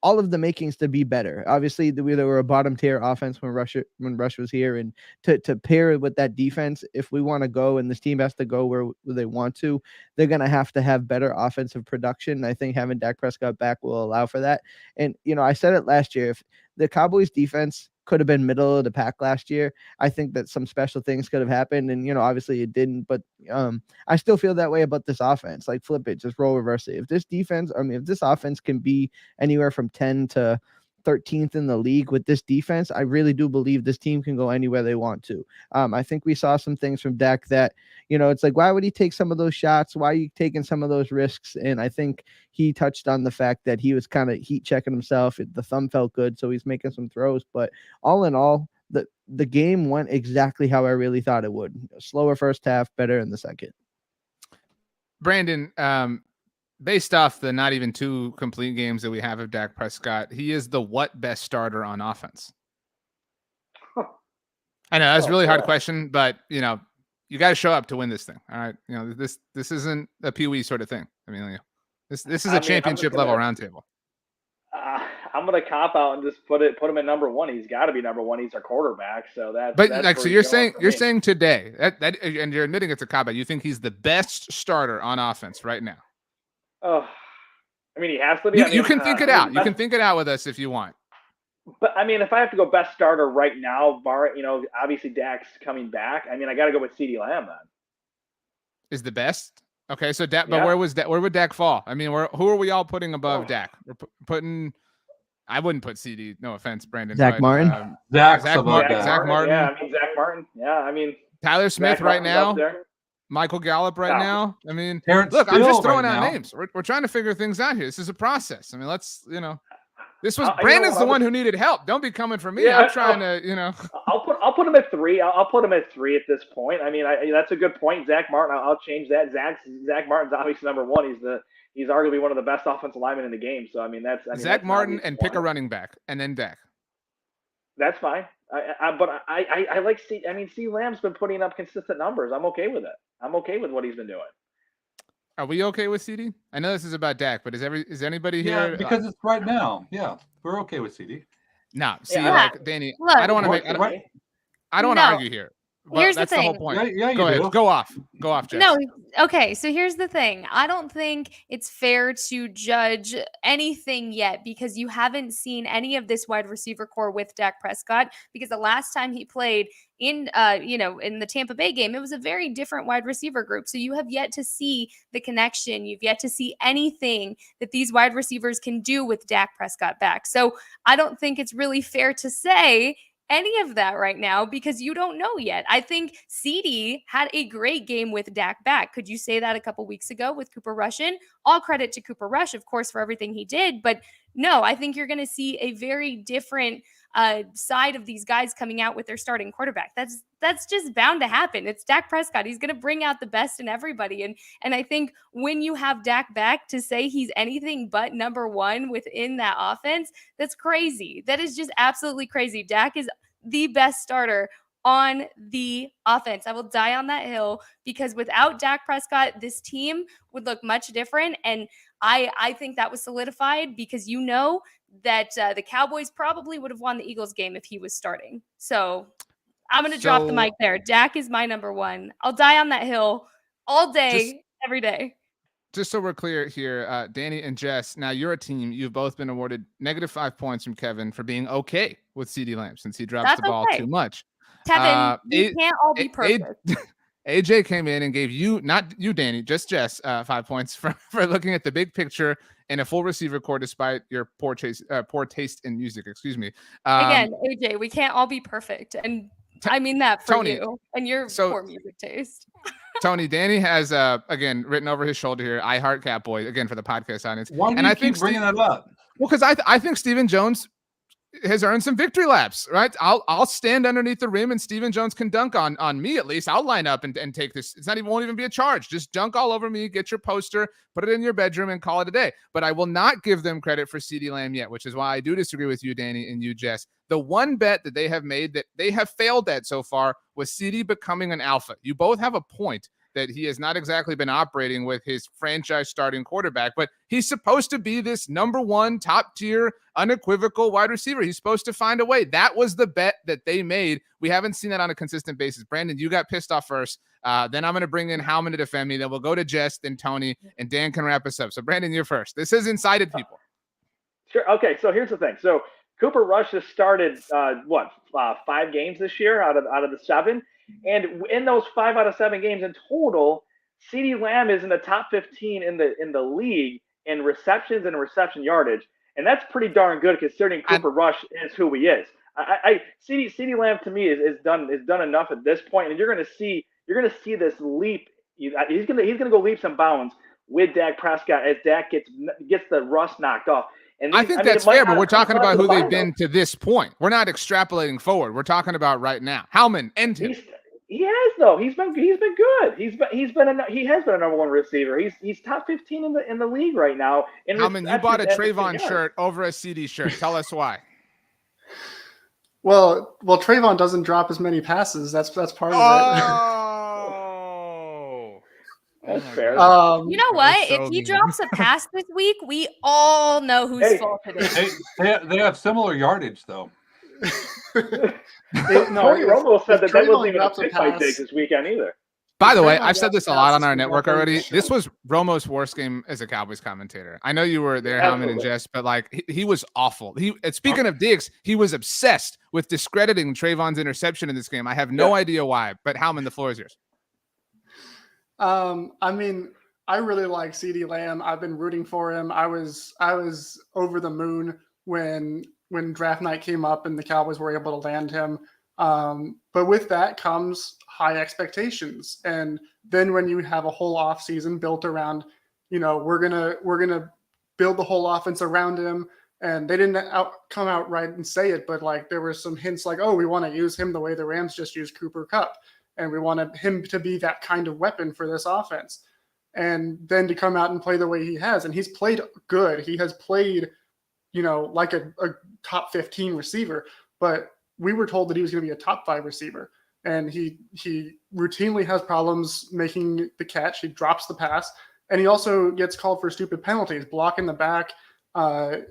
B: all of the makings to be better. Obviously, they were a bottom tier offense when Rush was here, and to pair it with that defense, if we want to go and this team has to go where they want to, they're going to have better offensive production. I think having Dak Prescott back will allow for that. And, I said it last year, if the Cowboys defense could have been middle of the pack last year, I think that some special things could have happened. And, obviously it didn't, but I still feel that way about this offense. Flip it, just roll reverse it. If this offense can be anywhere from 10 to 13th in the league with this defense, I really do believe this team can go anywhere they want to. I think we saw some things from Dak that, it's why would he take some of those shots? Why are you taking some of those risks? And I think he touched on the fact that he was kind of heat checking himself. The thumb felt good, so he's making some throws. But all in all, the game went exactly how I really thought it would. Slower first half, better in the second.
A: Brandon, based off the not even 2 complete games that we have of Dak Prescott, he is the what best starter on offense? I know that's a really hard question, but you got to show up to win this thing. All right, this isn't a Pee-wee sort of thing. I mean, this is a championship level Roundtable.
F: I'm gonna cop out and just put him at number 1. He's got to be number 1. He's our quarterback, so that's.
A: But so you're saying today that and you're admitting it's a cop out. You think he's the best starter on offense right now?
F: Oh, I mean, he has to be.
A: You can think it out. You can think it out with us if you want.
F: But I mean, if I have to go best starter right now, obviously Dak's coming back. I mean, I got to go with CeeDee Lamb then.
A: Is the best? Okay, so Dak. But where would Dak fall? I mean, who are we all putting above Dak? We're putting. I wouldn't put CeeDee. No offense, Brandon.
B: Zach Martin.
A: Zach Martin.
F: Yeah, I mean Zach Martin. Yeah, I mean
A: Tyler Smith
F: Zach
A: right
F: Martin's
A: now. Michael Gallup right now. I mean,
E: Terrence
A: look, I'm just throwing
E: right
A: out
E: now.
A: names. We're trying to figure things out here. This is a process. I mean, let's, this was Brandon's the one who needed help. Don't be coming for me.
F: Yeah,
A: I'm trying to,
F: I'll put him at 3. I'll put him at 3 at this point. I mean, that's a good point. Zach Martin. I'll change that. Zach Martin's obviously number 1. He's arguably one of the best offensive linemen in the game. So I mean,
A: Zach Martin and pick a running back and then Dak.
F: That's fine. But I like CeeDee Lamb's been putting up consistent numbers. I'm okay with it. I'm okay with what he's been doing.
A: Are we okay with CeeDee? I know this is about Dak, but is anybody
E: Yeah,
A: here?
E: because it's right now. Yeah, we're okay with CeeDee.
A: No, see,
D: Yeah.
A: like Danny,
D: Look,
A: I don't want to make. I don't want to
D: No.
A: argue here. But
D: Here's the
A: that's the whole
D: thing.
A: point.
E: Yeah, you
A: Go ahead.
E: do.
A: Go off, Jess.
D: No, okay. So here's the thing. I don't think it's fair to judge anything yet because you haven't seen any of this wide receiver core with Dak Prescott. Because the last time he played in the Tampa Bay game, it was a very different wide receiver group. So you have yet to see the connection. You've yet to see anything that these wide receivers can do with Dak Prescott back. So I don't think it's really fair to say any of that right now because you don't know yet. I think CeeDee had a great game with Dak back. Could you say that a couple weeks ago with Cooper Rush in? All credit to Cooper Rush, of course, for everything he did. But no, I think you're going to see a very different side of these guys coming out with their starting quarterback. That's just bound to happen. It's Dak Prescott. He's going to bring out the best in everybody. And I think when you have Dak back to say he's anything but number one within that offense, that's crazy. That is just absolutely crazy. Dak is the best starter on the offense. I will die on that hill because without Dak Prescott, this team would look much different. And I think that was solidified because you know that the Cowboys probably would have won the Eagles game if he was starting. So I'm going to drop the mic there. Dak is my number one. I'll die on that hill all day, every day.
A: Just so we're clear here, Danny and Jess, now you're a team. You've both been awarded -5 points from Kevin for being okay with CeeDee Lamb since he drops the ball too much.
D: Kevin, we can't all be perfect.
A: AJ came in and gave you, not you, Danny, just Jess, 5 points for looking at the big picture and a full receiver core despite your poor taste in music. Excuse me.
D: Again, AJ, we can't all be perfect. And I mean that for
A: Tony,
D: you and your poor music taste.
A: Tony, Danny has again written over his shoulder here, I Heart Catboy, again for the podcast audience.
E: Why do you keep bringing that up?
A: Well, because I think Stephen Jones has earned some victory laps, right? I'll stand underneath the rim and Stephen Jones can dunk on me at least. I'll line up and take this. Won't even be a charge. Just dunk all over me, get your poster, put it in your bedroom and call it a day. But I will not give them credit for CeeDee Lamb yet, which is why I do disagree with you, Danny, and you, Jess. The one bet that they have made that they have failed at so far was CeeDee becoming an alpha. You both have a point that he has not exactly been operating with his franchise starting quarterback, but he's supposed to be this number one top tier, unequivocal wide receiver. He's supposed to find a way. That was the bet that they made. We haven't seen that on a consistent basis. Brandon, you got pissed off first. Then I'm going to bring in Howman to defend me. Then we'll go to Jess, then Tony, and Dan can wrap us up. So Brandon, you're first. This has incited people.
F: Sure. Okay. So here's the thing. So Cooper Rush has started 5 games this year out of the 7. And in those 5 out of 7 games in total, CeeDee Lamb is in the top 15 in the league in receptions and reception yardage, and that's pretty darn good considering Cooper Rush is who he is. CeeDee Lamb to me is done enough at this point, and you're gonna see this leap. He's gonna go leaps and bounds with Dak Prescott as Dak gets the rust knocked off. And
A: I think that's fair, but we're talking about who they've been to this point. We're not extrapolating forward. We're talking about right now. Howman, end him.
F: He has though. He's been good. He has been a number one receiver. He's top 15 in the league right now.
A: Howman, you bought a Trayvon shirt over a CeeDee shirt. Tell us why.
C: Well, Trayvon doesn't drop as many passes. That's part of it.
F: That's fair.
D: You know what? If he drops a pass this week, we all know whose fault it is.
E: They have similar yardage though.
F: Romo said that wasn't even a pick by Jake this weekend either.
A: By the way, I've said this a lot on our network already. This was Romo's worst game as a Cowboys commentator. I know you were there, Howman and Jess, but like he was awful. Speaking of Diggs, he was obsessed with discrediting Trayvon's interception in this game. I have no idea why, but Howman, the floor is yours.
C: I mean, I really like CeeDee Lamb. I've been rooting for him. I was over the moon when draft night came up and the Cowboys were able to land him. But with that comes high expectations. And then when you have a whole off season built around, we're gonna build the whole offense around him. And they didn't come out right and say it, but like there were some hints like, oh, we want to use him the way the Rams just used Cooper Kupp. And we wanted him to be that kind of weapon for this offense. And then to come out and play the way he has. And he's played good. He has played, like a top 15 receiver. But we were told that he was going to be a top 5 receiver. And he routinely has problems making the catch. He drops the pass. And he also gets called for stupid penalties, blocking the back, the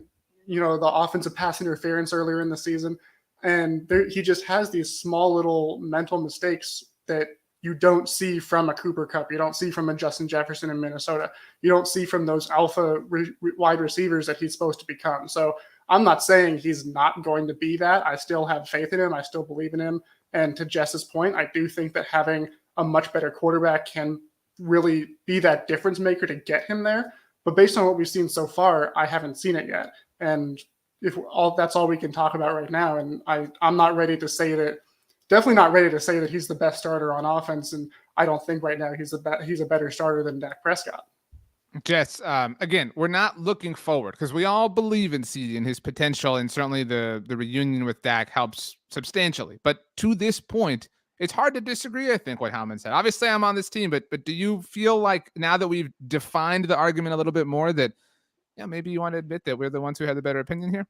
C: offensive pass interference earlier in the season. And he just has these small little mental mistakes that you don't see from a Cooper Kupp. You don't see from a Justin Jefferson in Minnesota. You don't see from those alpha wide receivers that he's supposed to become. So I'm not saying he's not going to be that. I still have faith in him. I still believe in him. And to Jess's point, I do think that having a much better quarterback can really be that difference maker to get him there. But based on what we've seen so far, I haven't seen it yet. And that's all we can talk about right now. And I'm not ready to say that. Definitely not ready to say that he's the best starter on offense, and I don't think right now he's a better starter than Dak Prescott.
A: Jess, again, we're not looking forward because we all believe in CeeDee and his potential, and certainly the reunion with Dak helps substantially. But to this point, it's hard to disagree, I think, what Howman said. Obviously, I'm on this team, but do you feel like now that we've defined the argument a little bit more that, yeah, maybe you want to admit that we're the ones who had the better opinion here?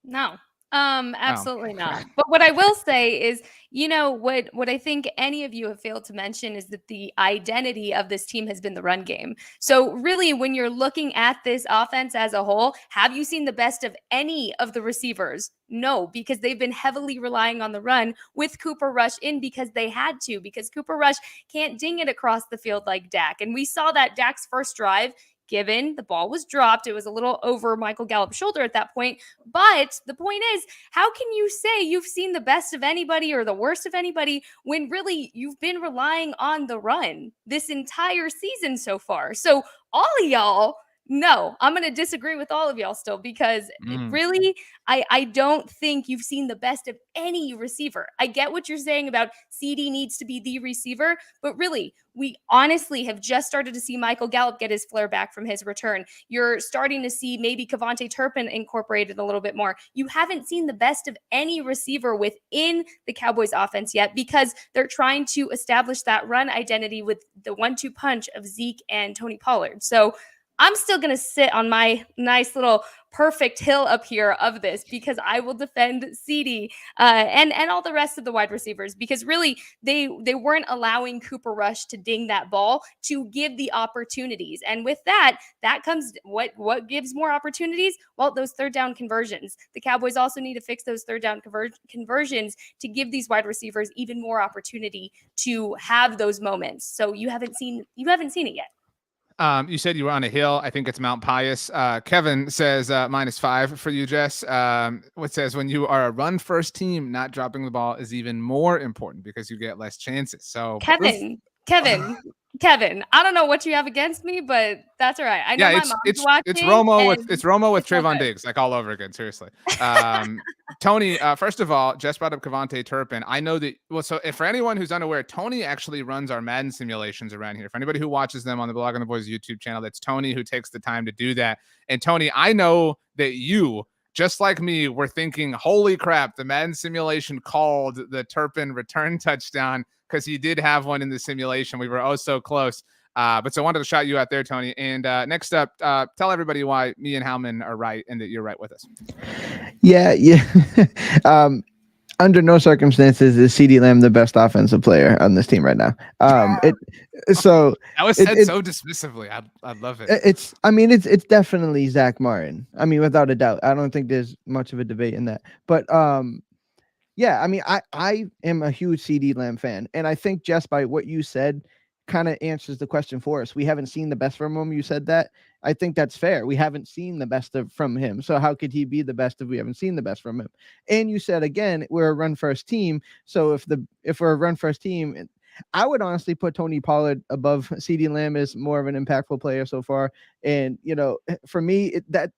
D: No. Absolutely not. But what I will say is, what I think any of you have failed to mention is that the identity of this team has been the run game. So really, when you're looking at this offense as a whole, have you seen the best of any of the receivers? No, because they've been heavily relying on the run with Cooper Rush in because they had to, because Cooper Rush can't ding it across the field like Dak. And we saw that Dak's first drive, given the ball was dropped, it was a little over Michael Gallup's shoulder at that point. But the point is, how can you say you've seen the best of anybody or the worst of anybody when really you've been relying on the run this entire season so far? So all of y'all, no, I'm going to disagree with all of y'all still because really, I don't think you've seen the best of any receiver. I get what you're saying about CeeDee needs to be the receiver, but really, we honestly have just started to see Michael Gallup get his flare back from his return. You're starting to see maybe Kevontae Turpin incorporated a little bit more. You haven't seen the best of any receiver within the Cowboys offense yet because they're trying to establish that run identity with the 1-2 punch of Zeke and Tony Pollard. So I'm still going to sit on my nice little perfect hill up here of this because I will defend CeeDee and all the rest of the wide receivers because really they weren't allowing Cooper Rush to ding that ball to give the opportunities. And with that comes what gives more opportunities? Well, those third down conversions. The Cowboys also need to fix those third down conversions to give these wide receivers even more opportunity to have those moments. So you haven't seen it yet.
A: You said you were on a hill. I think it's Mount Pius. Kevin says -5 for you, Jess. What says when you are a run first team, not dropping the ball is even more important because you get less chances. So
D: Kevin, I don't know what you have against me, but that's all right. I know my mom's watching.
A: It's Romo with Trayvon Diggs, like all over again. Seriously. Tony, first of all, Jess brought up Kevontae Turpin. I know that. Well, so if for anyone who's unaware, Tony actually runs our Madden simulations around here. For anybody who watches them on the Blog on the Boys YouTube channel, that's Tony who takes the time to do that. And Tony, I know that you, just like me, were thinking, holy crap, the Madden simulation called the Turpin return touchdown because he did have one in the simulation. We were oh so close. But so I wanted to shout you out there, Tony. And next up, tell everybody why me and Howman are right and that you're right with us.
B: Yeah. Under no circumstances is CeeDee Lamb the best offensive player on this team right now.
A: That was said so dismissively. I love it.
B: It's definitely Zach Martin. I mean, without a doubt. I don't think there's much of a debate in that. But yeah, I mean, I am a huge CeeDee Lamb fan, and I think just by what you said kind of answers the question for us. We haven't seen the best from him. You said that. I think that's fair. We haven't seen the best from him. So how could he be the best if we haven't seen the best from him? And you said again, we're a run first team. So if we're a run first team, I would honestly put Tony Pollard above CeeDee Lamb as more of an impactful player so far. And for me, that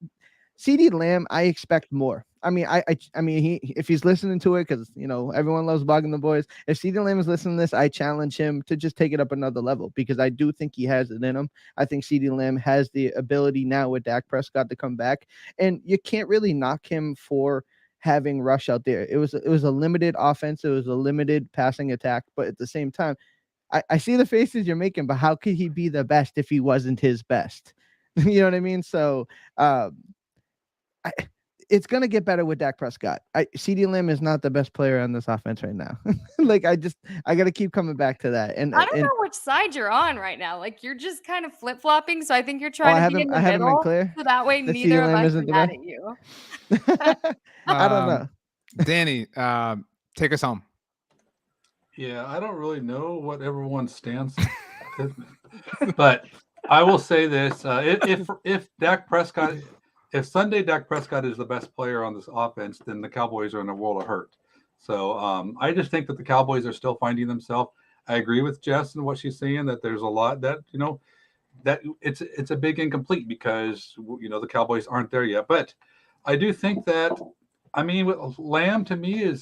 B: CeeDee Lamb, I expect more. I mean, if he's listening to it, because everyone loves blogging the boys. If CeeDee Lamb is listening to this, I challenge him to just take it up another level because I do think he has it in him. I think CeeDee Lamb has the ability now with Dak Prescott to come back, and you can't really knock him for having Rush out there. It was a limited offense, it was a limited passing attack, but at the same time, I see the faces you're making. But how could he be the best if he wasn't his best? You know what I mean? So, it's going to get better with Dak Prescott. CeeDee Lamb is not the best player on this offense right now. Like, I got to keep coming back to that. And
D: I don't know which side you're on right now. Like, you're just kind of flip-flopping. So I think you're trying to be in the
B: haven't been
D: middle.
B: clear.
D: So that way
B: That
D: neither
B: CeeDee
D: of
B: Lamb
D: us are
B: isn't the
D: mad
B: best?
D: at you.
B: I don't know.
A: Danny, take us home.
E: Yeah, I don't really know what everyone stands, but I will say this: if Dak Prescott, if Sunday Dak Prescott is the best player on this offense, then the Cowboys are in a world of hurt. So I just think that the Cowboys are still finding themselves. I agree with Jess and what she's saying, that there's a lot that that it's a big incomplete because the Cowboys aren't there yet. But I do think that, I mean, with Lamb, to me,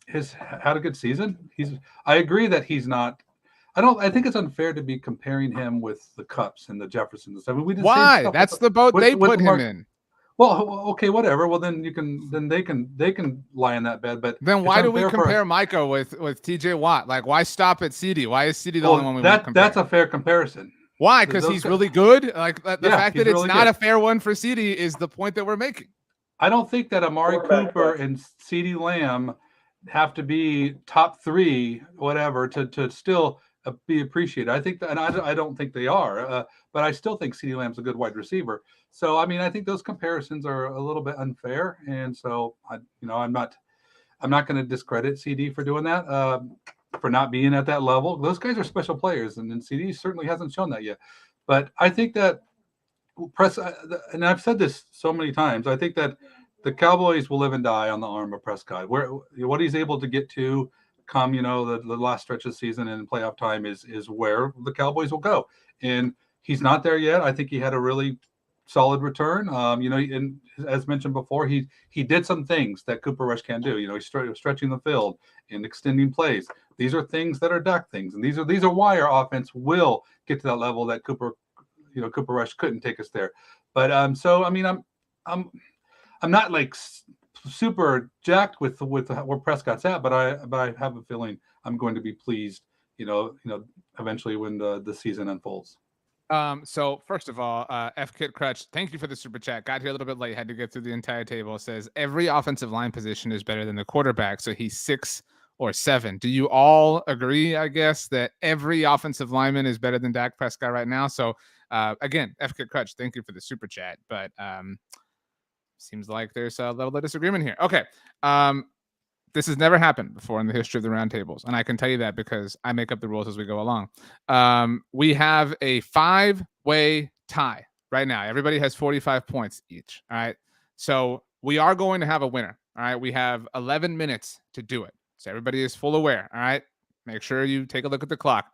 E: has had a good season. I agree that he's not. I think it's unfair to be comparing him with the Cups and the Jeffersons. I mean, we did
A: Why? That's the boat they put him in.
E: Well, okay, whatever. Well, then they can lie in that bed. But
A: then why do we compare Micah with TJ Watt? Like, why stop at CeeDee? Why is CeeDee the only one we want to compare?
E: That's a fair comparison.
A: Why? Because he's really good. Like the fact that it's
E: really
A: not
E: good.
A: A fair one for CeeDee is the point that we're making.
E: I don't think that Amari Cooper and CeeDee Lamb have to be top 3, whatever, to still be appreciated. I think that, and I don't think they are, but I still think CeeDee Lamb's a good wide receiver. So I mean, I think those comparisons are a little bit unfair, and so I'm not going to discredit CeeDee for doing that, for not being at that level. Those guys are special players, and CeeDee certainly hasn't shown that yet. But I think that and I've said this so many times, I think that the Cowboys will live and die on the arm of Prescott. What he's able to get to come, the last stretch of the season and playoff time is where the Cowboys will go. And he's not there yet. I think he had a really solid return. And as mentioned before, he did some things that Cooper Rush can't do. He's stretching the field and extending plays. These are things that are Dak things, and these are why our offense will get to that level that Cooper Rush couldn't take us there. But so I mean, I'm not like super jacked with where Prescott's at, but I have a feeling I'm going to be pleased, eventually when the season unfolds.
A: So first of all, F Kit Crutch, thank you for the super chat. Got here a little bit late, had to get through the entire table. Says every offensive line position is better than the quarterback, so he's 6 or 7. Do you all agree, I guess, that every offensive lineman is better than Dak Prescott right now? So again, F Kit Crutch, thank you for the super chat, but seems like there's a level of disagreement here. Okay. This has never happened before in the history of the roundtables, and I can tell you that because I make up the rules as we go along. We have a 5-way tie right now. Everybody has 45 points each. All right. So we are going to have a winner. All right. We have 11 minutes to do it. So everybody is full aware. All right. Make sure you take a look at the clock.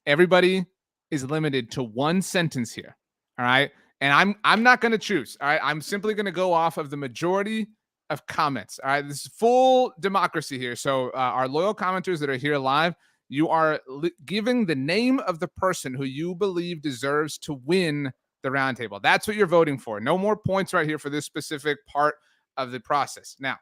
A: Everybody is limited to one sentence here. All right. And I'm not going to choose. All right. I'm simply going to go off of the majority of comments. All right. This is full democracy here. So our loyal commenters that are here live, you are giving the name of the person who you believe deserves to win the roundtable. That's what you're voting for. No more points right here for this specific part of the process. Now,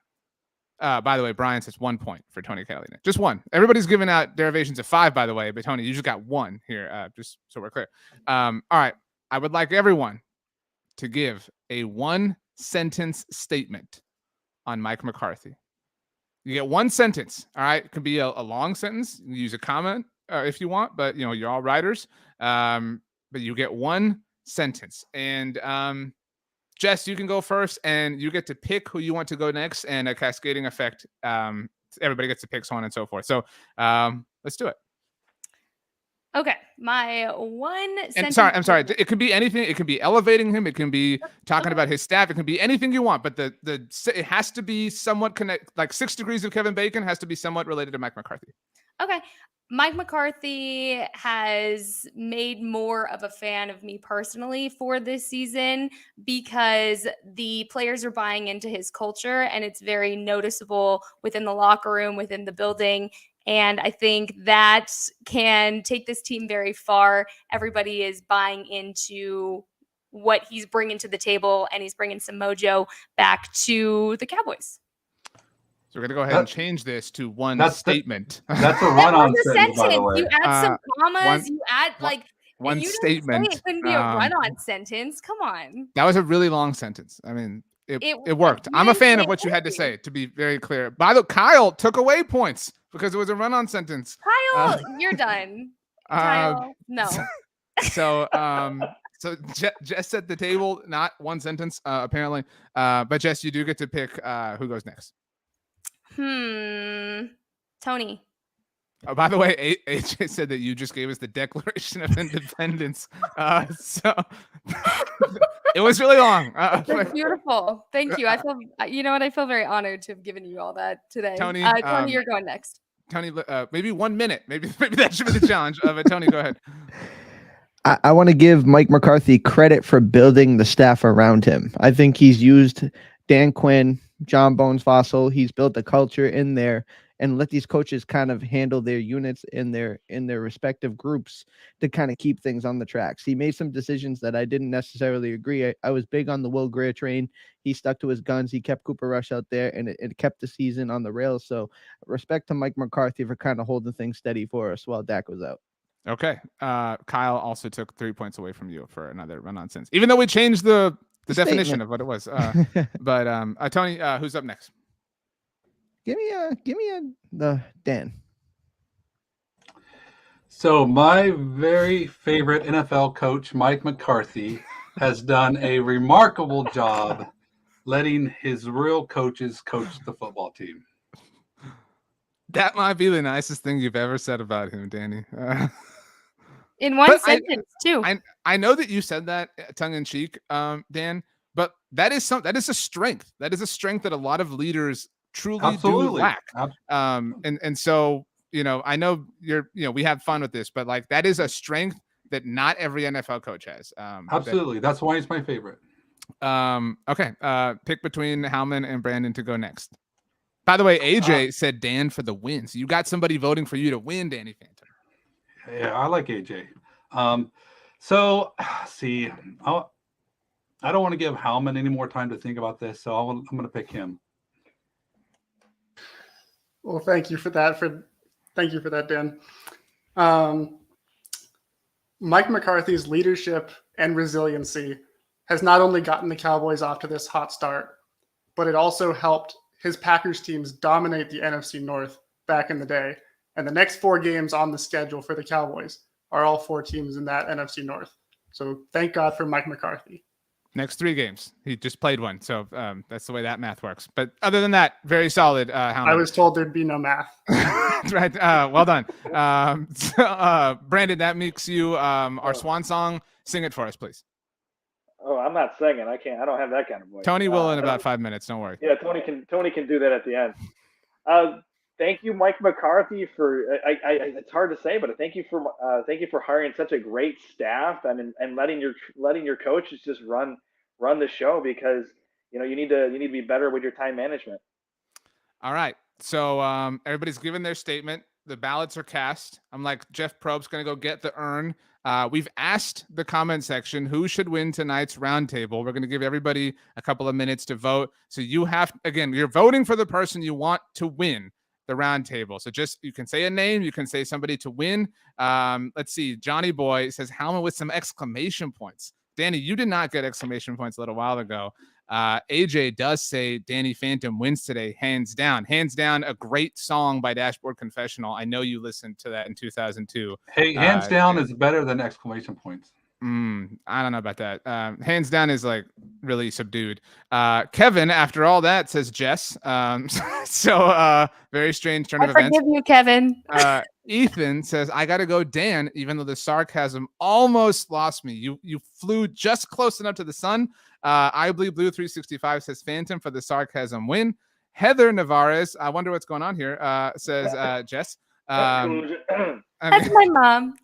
A: by the way, Brian says 1 point for Tony Catalina. Just one. Everybody's giving out derivations of 5, by the way, but Tony, you just got 1 here, just so we're clear. All right. I would like everyone to give a 1-sentence statement on Mike McCarthy. You get 1 sentence. All right. It can be a long sentence. You can use a comment if you want, but you're all writers. But you get 1 sentence. And Jess, you can go first, and you get to pick who you want to go next, and a cascading effect. Everybody gets to pick, so on and so forth. So let's do it.
D: Okay, my 1 sentence.
A: I'm sorry. It could be anything. It can be elevating him. It can be talking about his staff. It can be anything you want. But it has to be somewhat connected. Like 6 Degrees of Kevin Bacon has to be somewhat related to Mike McCarthy.
D: Okay. Mike McCarthy has made more of a fan of me personally for this season because the players are buying into his culture, and it's very noticeable within the locker room, within the building. And I think that can take this team very far. Everybody is buying into what he's bringing to the table, and he's bringing some mojo back to the Cowboys.
A: So we're going to go ahead and change this to 1 statement.
E: That's a run-on
D: sentence,
E: by the way.
D: You add some commas. You add
A: one
D: you
A: statement.
D: It couldn't be a run-on sentence. Come on.
A: That was a really long sentence. I mean, it worked. I'm a fan of what you had to say, to be very clear. By the way, Kyle took away points because it was a run-on sentence.
D: Kyle, you're done. Kyle, no.
A: So Jess set the table, not one sentence, apparently. But Jess, you do get to pick who goes next.
D: Tony.
A: Oh, by the way, AJ said that you just gave us the Declaration of Independence. So it was really long.
D: That's beautiful. Thank you. I feel, you know what? I feel very honored to have given you all that today.
A: Tony,
D: Tony, you're going next.
A: Tony, maybe 1 minute. Maybe that should be the challenge. But Tony, go ahead.
B: I want to give Mike McCarthy credit for building the staff around him. I think he's used Dan Quinn, John Bones Fossil. He's built a culture in there and let these coaches kind of handle their units in their respective groups to kind of keep things on the tracks. He made some decisions that I didn't necessarily agree. I was big on the Will Grier train. He stuck to his guns. He kept Cooper Rush out there, and it kept the season on the rails. So respect to Mike McCarthy for kind of holding things steady for us while Dak was out.
A: Okay. Kyle also took 3 points away from you for another run-on sentence, even though we changed the definition of what it was. But Tony, who's up next?
B: Give me the Dan.
E: So my very favorite NFL coach, Mike McCarthy, has done a remarkable job letting his real coaches coach the football team.
A: That might be the nicest thing you've ever said about him, Danny.
D: In one sentence, too.
A: I know that you said that tongue in cheek, Dan, but that is a strength. That is a strength that a lot of leaders truly do lack. And so, I know we have fun with this, but like that is a strength that not every NFL coach has.
E: Absolutely. That's why he's my favorite.
A: Okay. Pick between Howman and Brandon to go next. By the way, AJ said Dan for the win. So you got somebody voting for you to win, Danny Phantom.
E: Yeah, I like AJ. So see, I don't want to give Howman any more time to think about this, so I'm going to pick him.
C: Well, thank you for that. Thank you for that, Dan. Mike McCarthy's leadership and resiliency has not only gotten the Cowboys off to this hot start, but it also helped his Packers teams dominate the NFC North back in the day. And the next 4 games on the schedule for the Cowboys are all 4 teams in that NFC North. So thank God for Mike McCarthy.
A: Next 3 games. He just played one. So that's the way that math works. But other than that, very solid. Howman.
C: I was told there'd be no math.
A: Right. Well done. Brandon, that makes you our swan song. Sing it for us, please.
F: Oh, I'm not singing. I can't. I don't have that kind of voice.
A: Tony will in about 5 minutes. Don't worry.
F: Yeah, Tony can do that at the end. Thank you, Mike McCarthy, for. It's hard to say, but thank you for hiring such a great staff and letting your coaches just run the show, because you need to be better with your time management.
A: All right. So everybody's given their statement. The ballots are cast. I'm like, Jeff Probst's going to go get the urn. We've asked the comment section who should win tonight's roundtable. We're going to give everybody a couple of minutes to vote. So you're voting for the person you want to win the roundtable. So you can say a name, you can say somebody to win. Let's see. Johnny Boy says Howman with some exclamation points. Danny, you did not get exclamation points a little while ago. AJ does say Danny Phantom wins today, hands down. Hands down, a great song by Dashboard Confessional. I know you listened to that in 2002.
E: Hey, hands down is better than exclamation points.
A: I don't know about that. Hands down is like really subdued. Kevin, after all that, says Jess. So very strange turn of events.
D: Forgive you, Kevin.
A: Ethan says, I got to go Dan, even though the sarcasm almost lost me. You flew just close enough to the sun. I Bleed Blue 365 says Phantom for the sarcasm win. Heather Nevarez, I wonder what's going on here, says Jess.
D: That's my mom.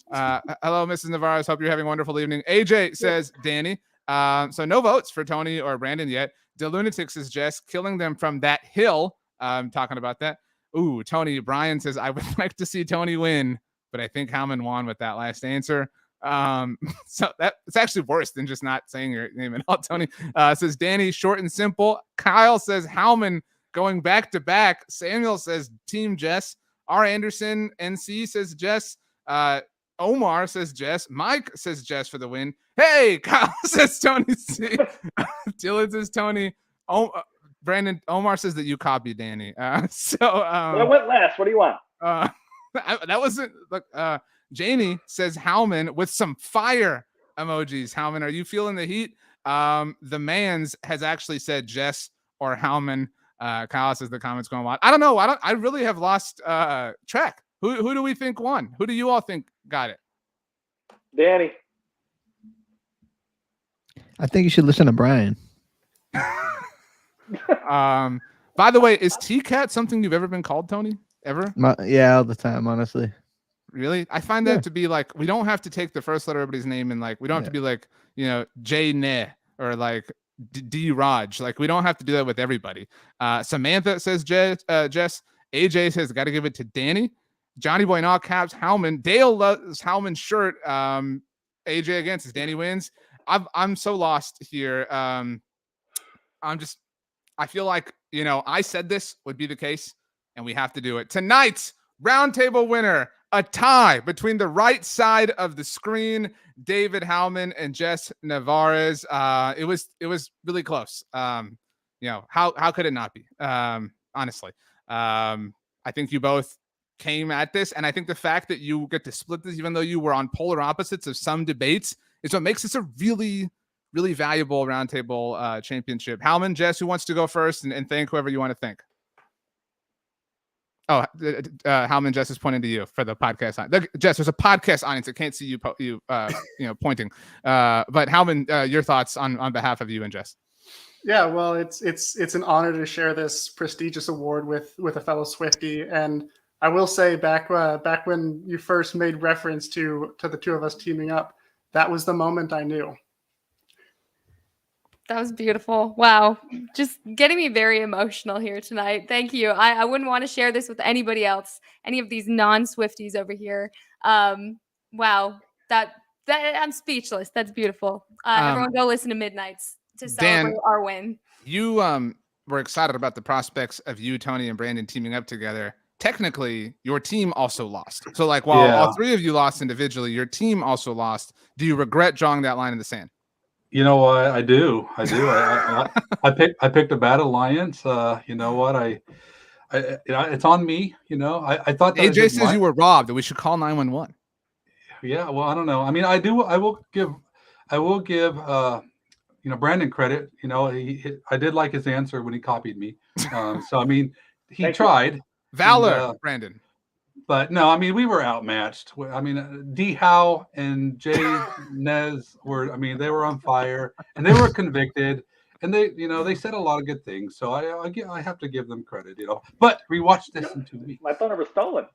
A: Hello, Mrs. Nevarez. Hope you're having a wonderful evening. AJ says Danny. So no votes for Tony or Brandon yet. DeLunatic says Jess, killing them from that hill. Talking about that. Ooh, Tony. Brian says, I would like to see Tony win, but I think Howman won with that last answer. So it's actually worse than just not saying your name at all. Tony says Danny, short and simple. Kyle says Howman going back to back. Samuel says Team Jess. R. Anderson NC says Jess. Omar says Jess. Mike says Jess for the win. Hey, Kyle says Tony C. Dylan says Tony. Brandon, Omar says that you copied Danny.
F: I went last. What do you want?
A: That wasn't. Look, Janie says Howman with some fire emojis. Howman, are you feeling the heat? The man's has actually said Jess or Howman. Kyle says the comments going wild. I don't know. I really have lost track. Who do we think won? Who do you all think got it?
F: Danny.
B: I think you should listen to Brian.
A: By the way, is T-Cat something you've ever been called, Tony? Ever?
B: Yeah, all the time, honestly.
A: Really? I find that to be like, we don't have to take the first letter of everybody's name and like, we don't have to be like, J Ne or like D Raj. Like, we don't have to do that with everybody. Samantha says Jess. AJ says, got to give it to Danny. Johnny Boy in all caps, Howman. Dale loves Howman's shirt. AJ again says Danny wins. I'm so lost here. I feel like, I said this would be the case and we have to do it. Tonight's roundtable winner, a tie between the right side of the screen, David Howman and Jess Nevarez. It was really close. How could it not be? Honestly, I think you both came at this, and I think the fact that you get to split this, even though you were on polar opposites of some debates, is what makes this a really, really valuable roundtable championship. Howman, Jess, who wants to go first, and thank whoever you want to thank. Oh, Howman, Jess is pointing to you for the podcast. Jess, there's a podcast audience that can't see you, pointing. But Howman, your thoughts on behalf of you and Jess.
C: Yeah, well, it's an honor to share this prestigious award with a fellow Swiftie, and I will say back when you first made reference to the two of us teaming up, that was the moment I knew.
D: That was beautiful. Wow. Just getting me very emotional here tonight. Thank you. I wouldn't want to share this with anybody else, any of these non-Swifties over here. Wow. That I'm speechless. That's beautiful. Everyone go listen to Midnights to celebrate our win.
A: You were excited about the prospects of you, Tony, and Brandon teaming up together. Technically, your team also lost. So while all three of you lost individually, your team also lost. Do you regret drawing that line in the sand?
E: You know what? I do. I picked a bad alliance. You know what? It's on me. I thought that
A: AJ says you were robbed, that we should call 911.
E: Yeah. Well, I don't know. I mean, I will give Brandon credit. I did like his answer when he copied me. So I mean, he tried.
A: Valor, Brandon.
E: But no, I mean, we were outmatched. I mean, D. Howe and Jay Nez they were on fire and they were convicted and they said a lot of good things. So I have to give them credit, but rewatch this in 2 weeks.
F: My thunder was stolen.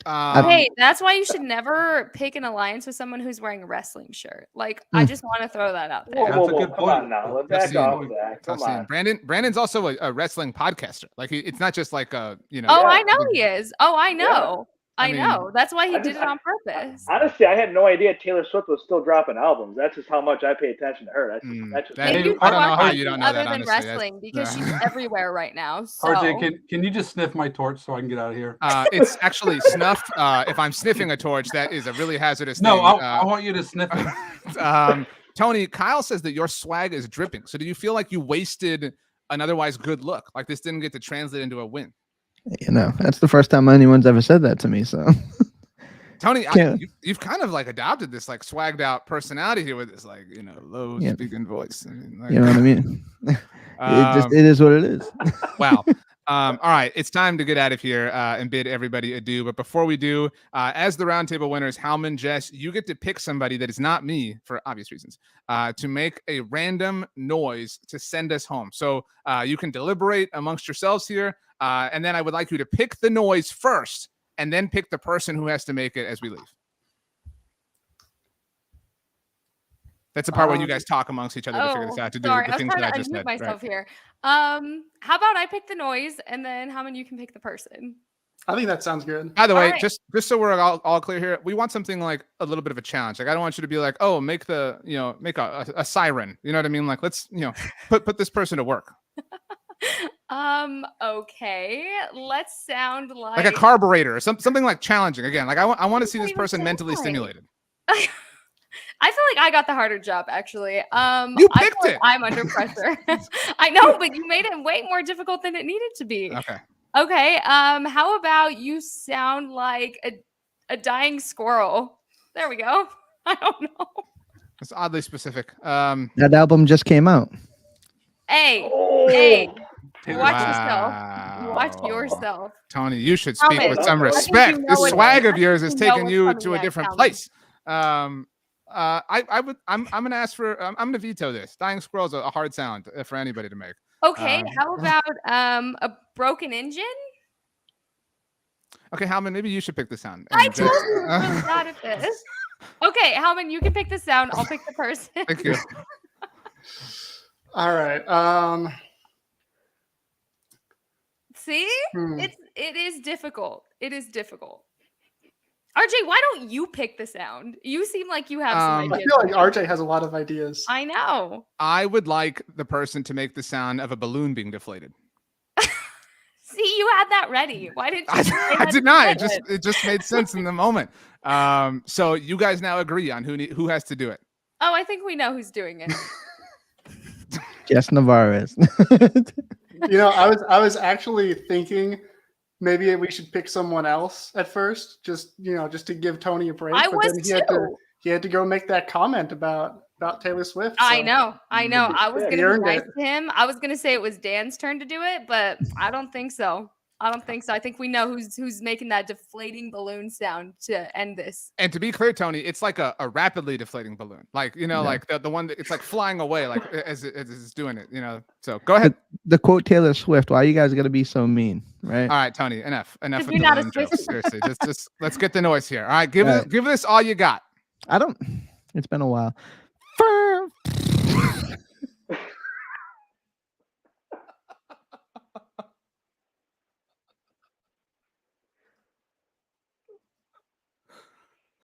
D: Hey, that's why you should never pick an alliance with someone who's wearing a wrestling shirt. Like, I just want to throw that out there.
F: Whoa, come on now. Let's back off that. Come on.
A: Brandon's also a wrestling podcaster. Like, it's not just like
D: Oh, I know he is. Oh, I know. Yeah. I know. That's why he did it on purpose.
F: Honestly, I had no idea Taylor Swift was still dropping albums. That's just how much I pay attention to her. That's just
A: I don't know how you don't know that, honestly.
D: Wrestling, because she's everywhere right now. So.
E: RJ, can you just sniff my torch so I can get out of here?
A: It's actually snuffed. If I'm sniffing a torch, that is a really hazardous thing.
E: No, I want you to sniff it.
A: Tony, Kyle says that your swag is dripping. So do you feel like you wasted an otherwise good look? Like this didn't get to translate into a win?
B: That's the first time anyone's ever said that to me. So,
A: Tony, you've kind of like adopted this like swagged out personality here with this like low speaking voice. I mean, like,
B: you know what I mean? It is what it is.
A: Wow. All right, it's time to get out of here and bid everybody adieu. But before we do, as the roundtable winners, Howman, Jess, you get to pick somebody that is not me for obvious reasons to make a random noise to send us home. So you can deliberate amongst yourselves here. And then I would like you to pick the noise first and then pick the person who has to make it as we leave. That's the part where you guys talk amongst each other to figure this out, to do the things that I just said.
D: Myself here. How about I pick the noise and then Howman, you can pick the person?
C: I think that sounds good.
A: By the way, just so we're all clear here, we want something like a little bit of a challenge. Like I don't want you to be like, oh, make a siren. You know what I mean? Like let's put this person to work.
D: Okay, let's sound like
A: a carburetor or something like challenging again. Like I want to see this person mentally stimulated.
D: I feel like I got the harder job, actually.
A: You
D: I
A: picked
D: feel like
A: it.
D: I'm under pressure. I know, but you made it way more difficult than it needed to be.
A: Okay.
D: Okay. How about you sound like a dying squirrel? There we go. I don't know.
A: It's oddly specific.
B: That album just came out.
D: Hey,
F: Oh.
D: hey,
E: Taylor
D: watch
E: Swift.
D: yourself. Watch
A: Wow.
D: yourself.
A: Tony, you should speak
D: Howman,
A: with some
F: I think you
A: respect.
D: know
A: This
D: it.
A: swag
D: I
A: of yours
D: think
A: is
D: you know
A: taking
D: what's
A: you
D: coming
A: to a
D: next,
A: different
D: Howman.
A: place. I'm gonna ask for. I'm gonna veto this. Dying squirrel's a hard sound for anybody to make.
D: Okay, how about a broken engine?
A: Okay, Howman, maybe you should pick the sound.
D: I
A: And
D: told
A: just-
D: you we were really bad at this. Okay, Howman, you can pick the sound. I'll pick the person.
A: Thank you.
C: All right.
D: See,
C: Hmm.
D: it is difficult. It is difficult. RJ, why don't you pick the sound? You seem like you have some
C: I
D: ideas.
C: feel like RJ has a lot of ideas.
D: I know.
A: I would like the person to make the sound of a balloon being deflated.
D: See, you had that ready. Why didn't you? say
A: I
D: that
A: did
D: to
A: not.
D: begin with?
A: It just made sense in the moment. So you guys now agree on who has to do it.
D: Oh, I think we know who's doing it.
B: Jess Nevarez.
C: You know, I was actually thinking maybe we should pick someone else at first, just to give Tony a break.
D: I
C: but
D: was
C: then
D: too.
C: he had to go make that comment about Taylor Swift.
D: I
C: so-
D: know. I
F: Yeah,
D: was
F: you
D: gonna be
C: earned
D: nice
C: it.
D: to him. I was gonna say it was Dan's turn to do it, but I don't think so. I think we know who's making that deflating balloon sound to end this.
A: And to be clear, Tony, it's like a rapidly deflating balloon. Like,
B: Yeah.
A: like the one that it's like flying away, like as it's doing it, So go ahead.
B: The quote Taylor Swift. Why are you guys gonna be so mean, right?
A: All right, Tony, enough
D: If
A: of
D: you're not a
A: balloon
D: Swift-
A: jokes. Seriously, just let's get the noise here. All right, give
B: All right.
A: give this all you got.
B: I don't. It's been a while.